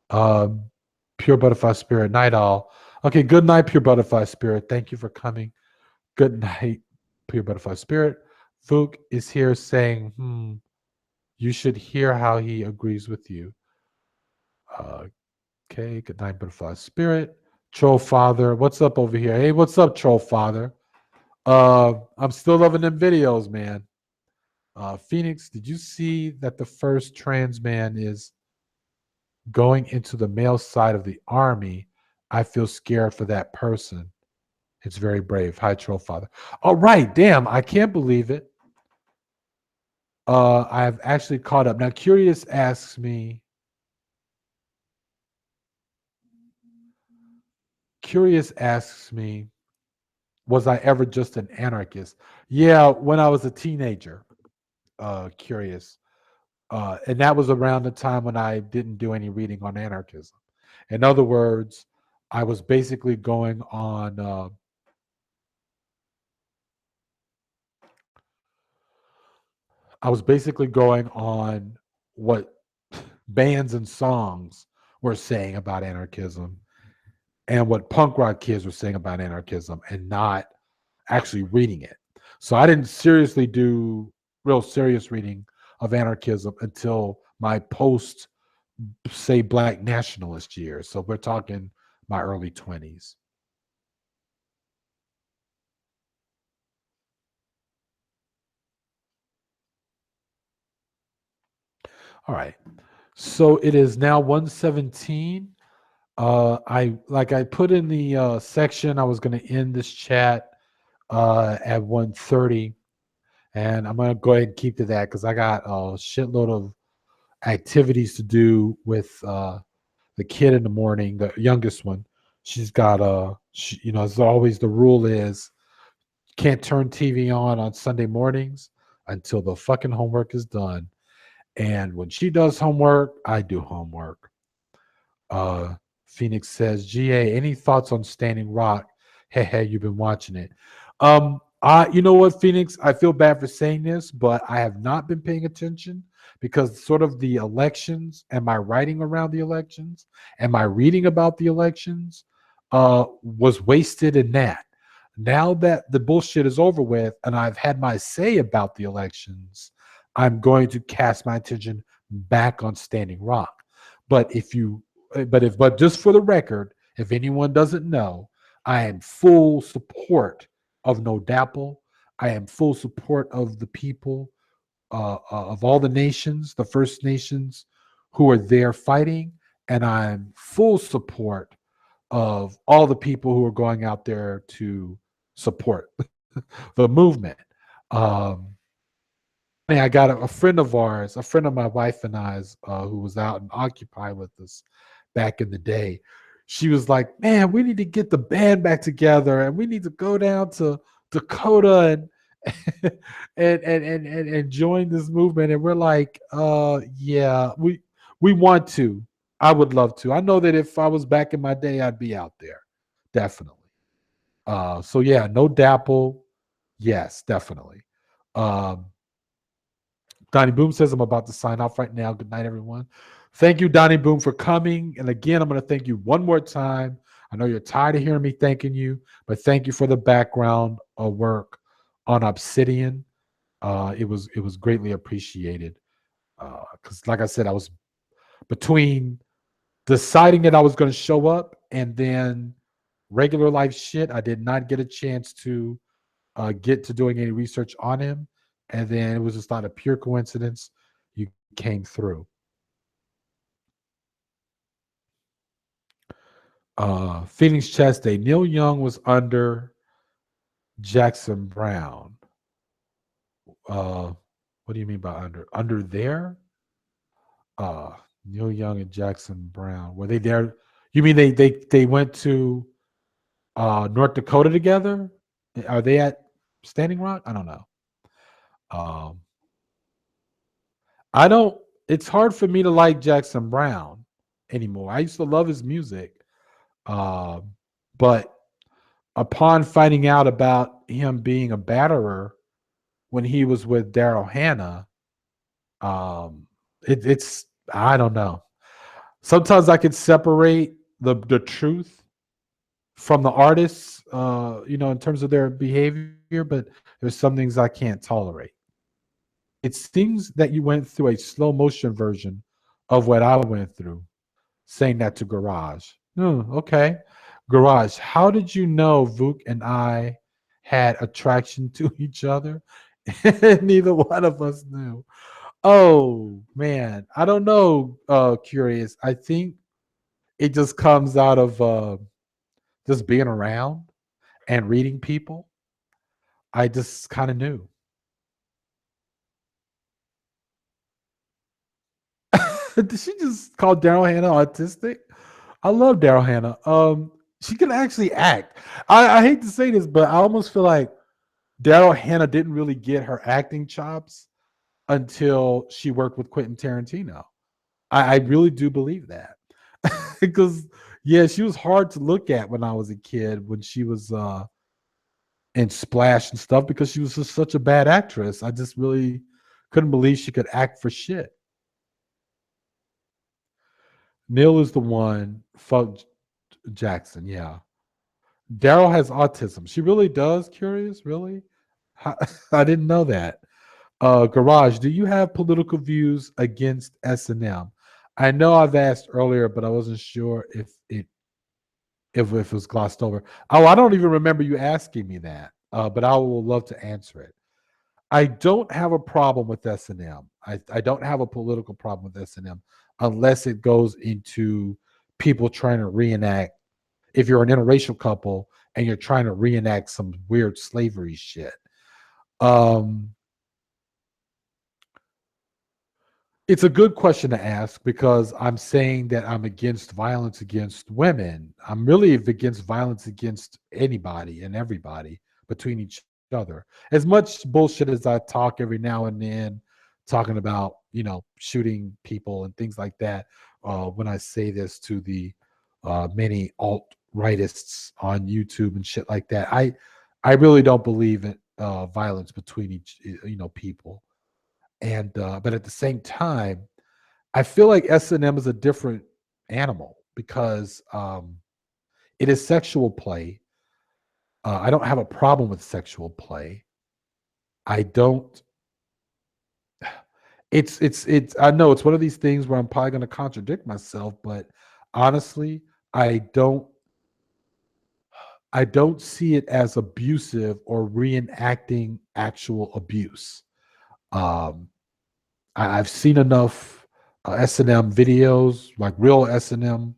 Um, Pure Butterfly Spirit, Night Owl. Okay, good night, Pure Butterfly Spirit. Thank you for coming. Good night, Pure Butterfly Spirit. Fook is here saying, you should hear how he agrees with you. Okay, good night, Butterfly Spirit. Troll Father, what's up over here? Hey, what's up, Troll Father? I'm still loving them videos, man. Phoenix, did you see that the first trans man is going into the male side of the army? I feel scared for that person. It's very brave. Hi, Troll Father. All right, damn, I can't believe it. I've actually caught up. Now, Curious asks me, was I ever just an anarchist? Yeah, when I was a teenager. Curious. And that was around the time when I didn't do any reading on anarchism. In other words, I was basically going on what bands and songs were saying about anarchism and what punk rock kids were saying about anarchism, and not actually reading it. So I didn't seriously do real serious reading of anarchism until my post, say, black nationalist years. So we're talking my early 20s. All right. So it is now 117. I put in the section I was going to end this chat at 1:30, and I'm going to go ahead and keep to that because I got a shitload of activities to do with the kid in the morning, the youngest one. She's got as always, the rule is can't turn TV on Sunday mornings until the fucking homework is done. And when she does homework, I do homework. Uh, Phoenix says, GA, any thoughts on Standing Rock? Hey, hey, you've been watching it. You know what, Phoenix? I feel bad for saying this, but I have not been paying attention because sort of the elections and my writing around the elections and my reading about the elections was wasted in that. Now that the bullshit is over with and I've had my say about the elections, I'm going to cast my attention back on Standing Rock. But if you, but just for the record, if anyone doesn't know, I am full support of No Dapple. I am full support of the people of all the nations, the First Nations who are there fighting, and I'm full support of all the people who are going out there to support the movement. Um, I got a friend of ours, a friend of my wife and I's, who was out and Occupy with us back in the day. She was like, "Man, we need to get the band back together, and we need to go down to Dakota and and join this movement." And we're like, yeah, we want to. I would love to. I know that if I was back in my day, I'd be out there, definitely. So yeah, no Dapple, yes, definitely. Um, Donnie Boom says I'm about to sign off right now. Good night, everyone. Thank you, Donnie Boom, for coming. And again, I'm going to thank you one more time. I know you're tired of hearing me thanking you, but thank you for the background work on Obsidian. It was greatly appreciated. Because, like I said, I was between deciding that I was going to show up and then regular life shit. I did not get a chance to get to doing any research on him. And then it was just not a pure coincidence. You came through. Phoenix Chest Day. Neil Young was under Jackson Brown. What do you mean by under? Under there? Uh, Neil Young and Jackson Brown. Were they there? You mean they went to North Dakota together? Are they at Standing Rock? I don't know. Um, I don't. It's hard for me to like Jackson Brown anymore. I used to love his music, um, but upon finding out about him being a batterer when he was with Daryl Hannah, um, it's I don't know. Sometimes I could separate the truth from the artists, in terms of their behavior, but there's some things I can't tolerate. It seems that you went through a slow motion version of what I went through, saying that to Garage. Okay. Garage, how did you know Vuk and I had attraction to each other? Neither one of us knew. Oh man, I don't know. Curious. I think it just comes out of just being around and reading people. I just kind of knew. Did she just call Daryl Hannah autistic? I love Daryl Hannah. She can actually act. I hate to say this, but I almost feel like Daryl Hannah didn't really get her acting chops until she worked with Quentin Tarantino. I really do believe that. Because yeah, she was hard to look at when I was a kid when she was in Splash and stuff because she was just such a bad actress. I just really couldn't believe she could act for shit. Neil is the one. Fuck Jackson. Yeah. Daryl has autism. She really does. Curious, really? I didn't know that. Garage, do you have political views against S&M? I know I've asked earlier, but I wasn't sure if it was glossed over. Oh, I don't even remember you asking me that. But I will love to answer it. I don't have a problem with S&M. I don't have a political problem with S&M unless it goes into people trying to reenact. If you're an interracial couple and you're trying to reenact some weird slavery shit. Um, It's a good question to ask because I'm saying that I'm against violence against women. I'm really against violence against anybody and everybody between each other. As much bullshit as I talk every now and then, talking about, shooting people and things like that, when I say this to the many alt rightists on YouTube and shit like that, I really don't believe in violence between each, people. And but at the same time, I feel like S&M is a different animal because it is sexual play. I don't have a problem with sexual play. I don't. It's. I know it's one of these things where I'm probably going to contradict myself, but honestly, I don't. I don't see it as abusive or reenacting actual abuse. Um, I've seen enough S&M videos, like real S&M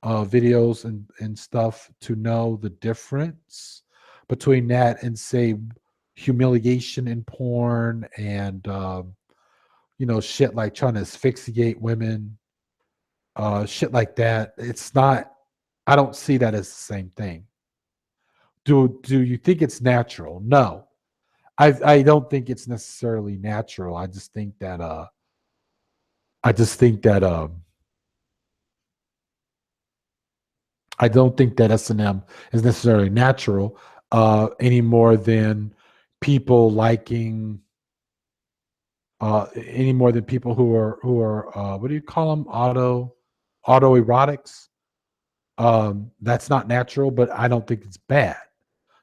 videos and stuff, to know the difference between that and say humiliation in porn and shit like trying to asphyxiate women, shit like that. It's not. I don't see that as the same thing. Do you think it's natural? No, I don't think it's necessarily natural. I just think that I don't think that S&M is necessarily natural any more than people liking any more than people who are what do you call them, autoerotics. That's not natural, but I don't think it's bad.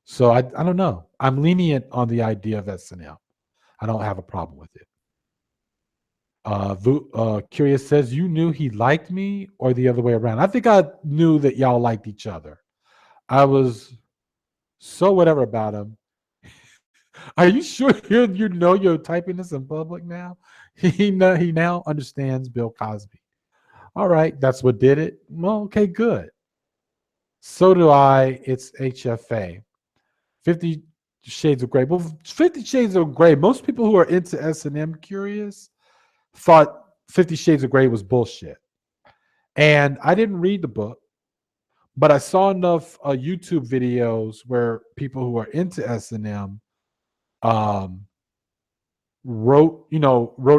So I don't know. I'm lenient on the idea of S&M. I don't have a problem with it. Curious says, you knew he liked me or the other way around? I think I knew that y'all liked each other. I was so whatever about him. Are you sure you know you're typing this in public now? He now understands Bill Cosby. All right, that's what did it. Well, okay, good. So do I. It's HFA. 50 Shades of Grey. Well, 50 Shades of Grey. Most people who are into S&M curious thought 50 Shades of Grey was bullshit. And I didn't read the book, but I saw enough YouTube videos where people who are into S&M um, wrote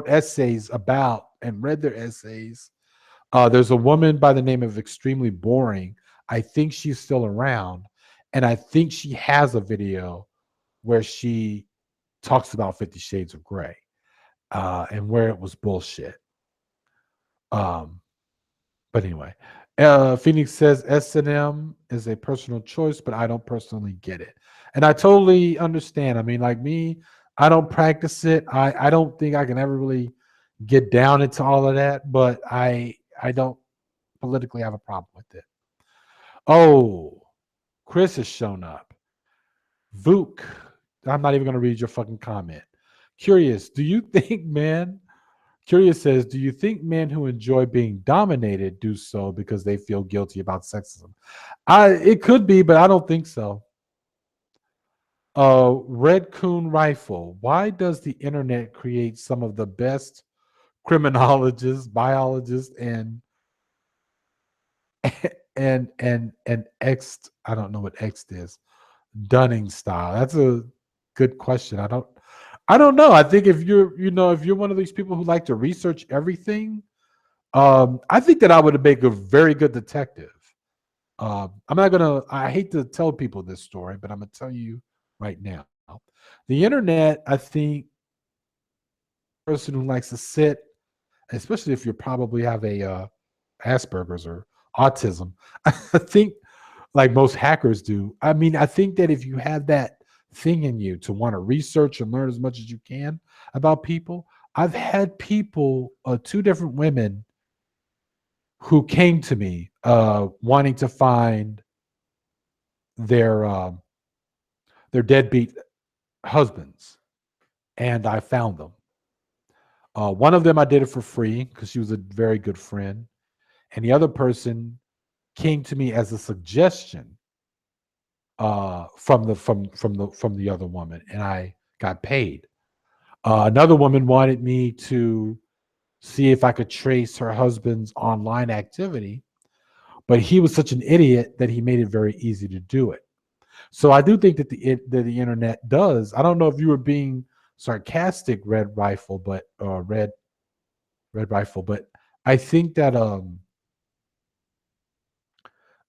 essays about and read their essays. There's a woman by the name of Extremely Boring. I think she's still around, and I think she has a video where she talks about 50 Shades of Grey and where it was bullshit. Um, But anyway, Phoenix says S&M is a personal choice, but I don't personally get it, and I totally understand. I mean, like me, I don't practice it. I don't think I can ever really get down into all of that, but I don't politically have a problem with it. Oh, Chris has shown up. Vuk, I'm not even going to read your fucking comment. Curious, do you think, man? Curious says, do you think men who enjoy being dominated do so because they feel guilty about sexism? It could be, but I don't think so. Red Coon Rifle. Why does the internet create some of the best criminologists, biologists, and X? I don't know what X is. Dunning style. That's a good question. I don't know. I think if you're one of these people who like to research everything, I think that I would make a very good detective. I'm not gonna. I hate to tell people this story, but I'm gonna tell you right now. The internet, I think, person who likes to sit, especially if you probably have a Asperger's or autism. I think, like most hackers do. I mean, I think that if you have that thing in you to want to research and learn as much as you can about people, I've had people, two different women who came to me wanting to find their um, their deadbeat husbands, and I found them. One of them I did it for free because she was a very good friend, and the other person came to me as a suggestion from the other woman, and I got paid. Another woman wanted me to see if I could trace her husband's online activity, but he was such an idiot that he made it very easy to do it. So I do think that the internet does. I don't know if you were being sarcastic, red rifle, but I think that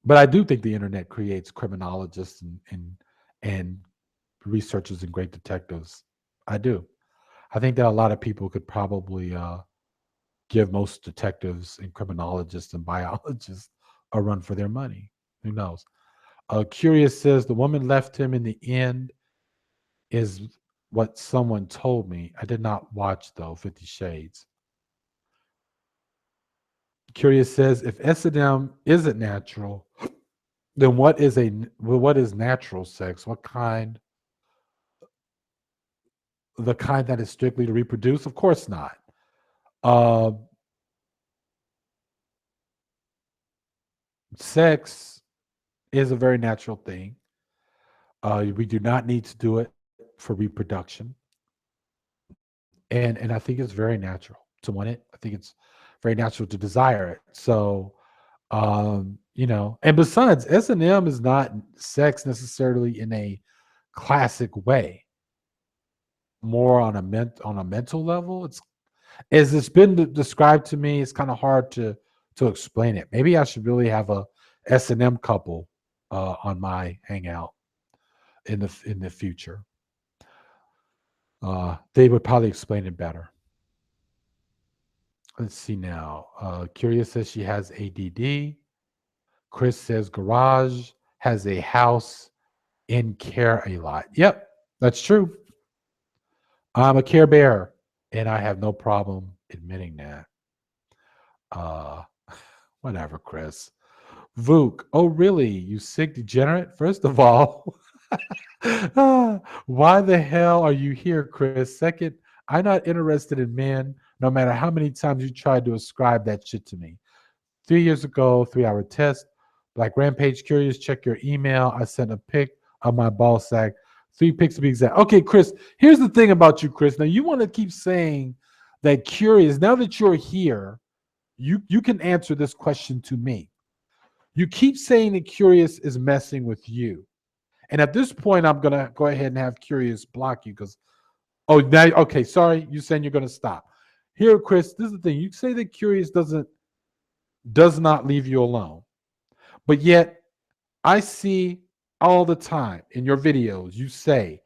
but I do think the internet creates criminologists and researchers and great detectives. I do. I think that a lot of people could probably give most detectives and criminologists and biologists a run for their money. Who knows? Curious says the woman left him in the end is what someone told me. I did not watch though 50 Shades. Curious says if S&M isn't natural, then what is natural sex? What kind? The kind that is strictly to reproduce? Of course not. Uh, Sex is a very natural thing. We do not need to do it for reproduction, and I think it's very natural to want it. I think it's very natural to desire it. So, and besides, S&M is not sex necessarily in a classic way. More on a mental level. It's as it's been described to me. It's kind of hard to explain it. Maybe I should really have a S&M couple on my hangout in the future. They would probably explain it better. Let's see now. Curious says she has ADD. Chris says garage has a house in care a lot. Yep, that's true. I'm a care bear, and I have no problem admitting that. Uh, Whatever, Chris. Vuk. Oh, really? You sick degenerate? First of all, why the hell are you here, Chris? Second, I'm not interested in men, no matter how many times you tried to ascribe that shit to me. 3 years ago, 3 hour test. Black Rampage Curious, check your email. I sent a pic of my ball sack. 3 pics to be exact. Okay, Chris, here's the thing about you, Chris. Now, you want to keep saying that Curious, now that you're here, you can answer this question to me. You keep saying that Curious is messing with you. And at this point, I'm going to go ahead and have Curious block you because, oh, now, okay, sorry. You saying you're going to stop. Here, Chris, this is the thing. You say that Curious does not leave you alone. But yet, I see all the time in your videos, you say,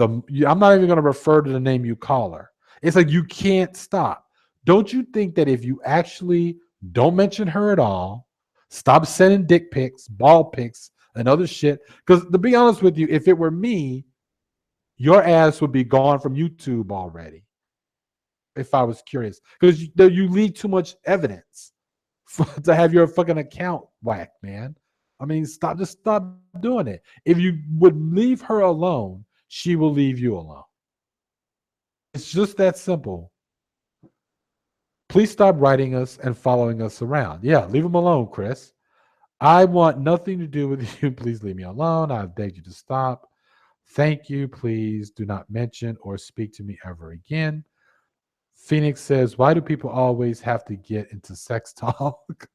I'm not even going to refer to the name you call her. It's like you can't stop. Don't you think that if you actually don't mention her at all, stop sending dick pics, ball pics, and other shit? Because to be honest with you, if it were me, your ass would be gone from YouTube already. If I was curious, because you leave too much evidence to have your fucking account whacked, man. I mean, stop doing it. If you would leave her alone, she will leave you alone. It's just that simple. Please stop writing us and following us around. Yeah, leave them alone, Chris. I want nothing to do with you. Please leave me alone. I beg you to stop. Thank you. Please do not mention or speak to me ever again. Phoenix says, why do people always have to get into sex talk?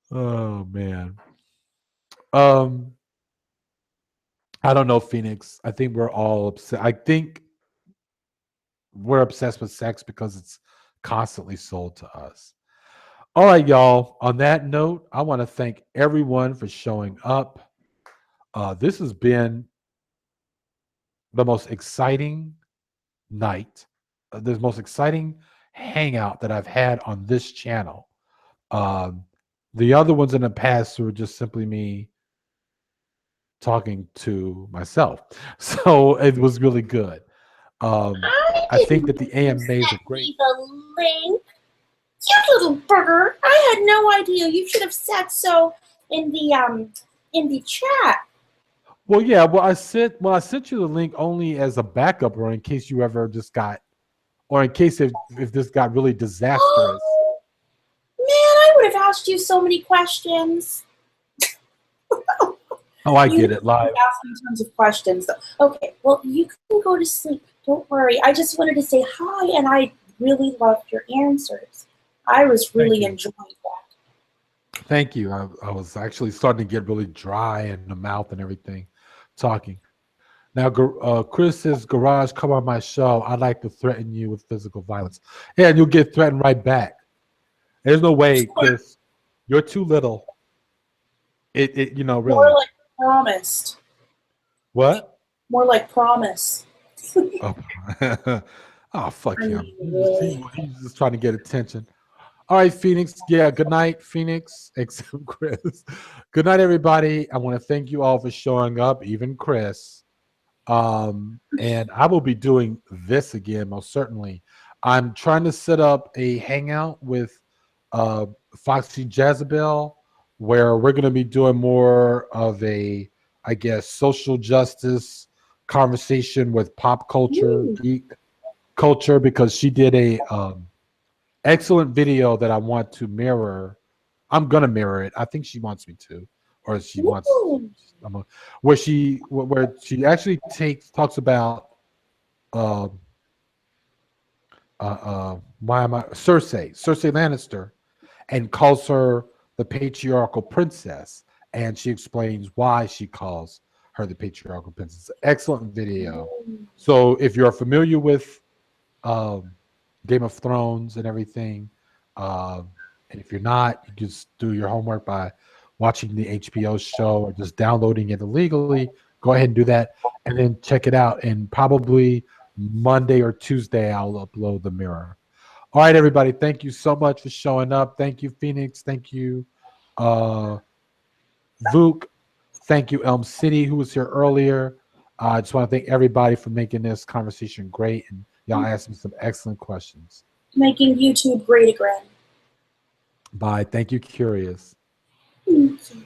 Oh man. Um, I don't know, Phoenix. I think we're all upset. I think we're obsessed with sex because it's constantly sold to us. All right, y'all. On that note, I want to thank everyone for showing up. This has been the most exciting night, the most exciting hangout that I've had on this channel. Um, the other ones in the past were just simply me talking to myself. So it was really good. I think that the AMAs are great. The link. You little burger. I had no idea. You should have said so in the chat. Well, yeah. I sent you the link only as a backup, or in case you ever just got, or in case if this got really disastrous. Man, I would have asked you so many questions. Oh, I get it. Live. Asking tons of questions. Okay, well, you can go to sleep. Don't worry. I just wanted to say hi, and I really loved your answers. I was really enjoying that. Thank you. I was actually starting to get really dry in the mouth and everything, talking. Now, Chris says, Garage, come on my show. I'd like to threaten you with physical violence. Yeah, and you'll get threatened right back. There's no way, Chris. You're too little. Really. More like promised. What? More like promise. Oh, oh fuck him. He's just trying to get attention. All right, Phoenix. Yeah, good night, Phoenix. Except Chris. Good night, everybody. I want to thank you all for showing up, even Chris. And I will be doing this again, most certainly. I'm trying to set up a hangout with uh, Foxy Jezebel, where we're going to be doing more of a, I guess, social justice conversation with pop culture, Ooh, geek culture, because she did a excellent video that I want to mirror. I'm gonna mirror it. I think she wants me to, or she wants. ooh. Where she actually talks about uh, why am I Cersei Lannister, and calls her the patriarchal princess, and she explains why she calls her the patriarchal princess. Excellent video. So if you're familiar with um, Game of Thrones and everything. Um, and if you're not, you just do your homework by watching the HBO show or just downloading it illegally. Go ahead and do that, and then check it out. And probably Monday or Tuesday, I'll upload the mirror. All right, everybody. Thank you so much for showing up. Thank you, Phoenix. Thank you, uh, Vuk. Thank you, Elm City, who was here earlier. I just want to thank everybody for making this conversation great. And y'all asked me some excellent questions. Making YouTube great again. Bye. Thank you, Curious. Thank you.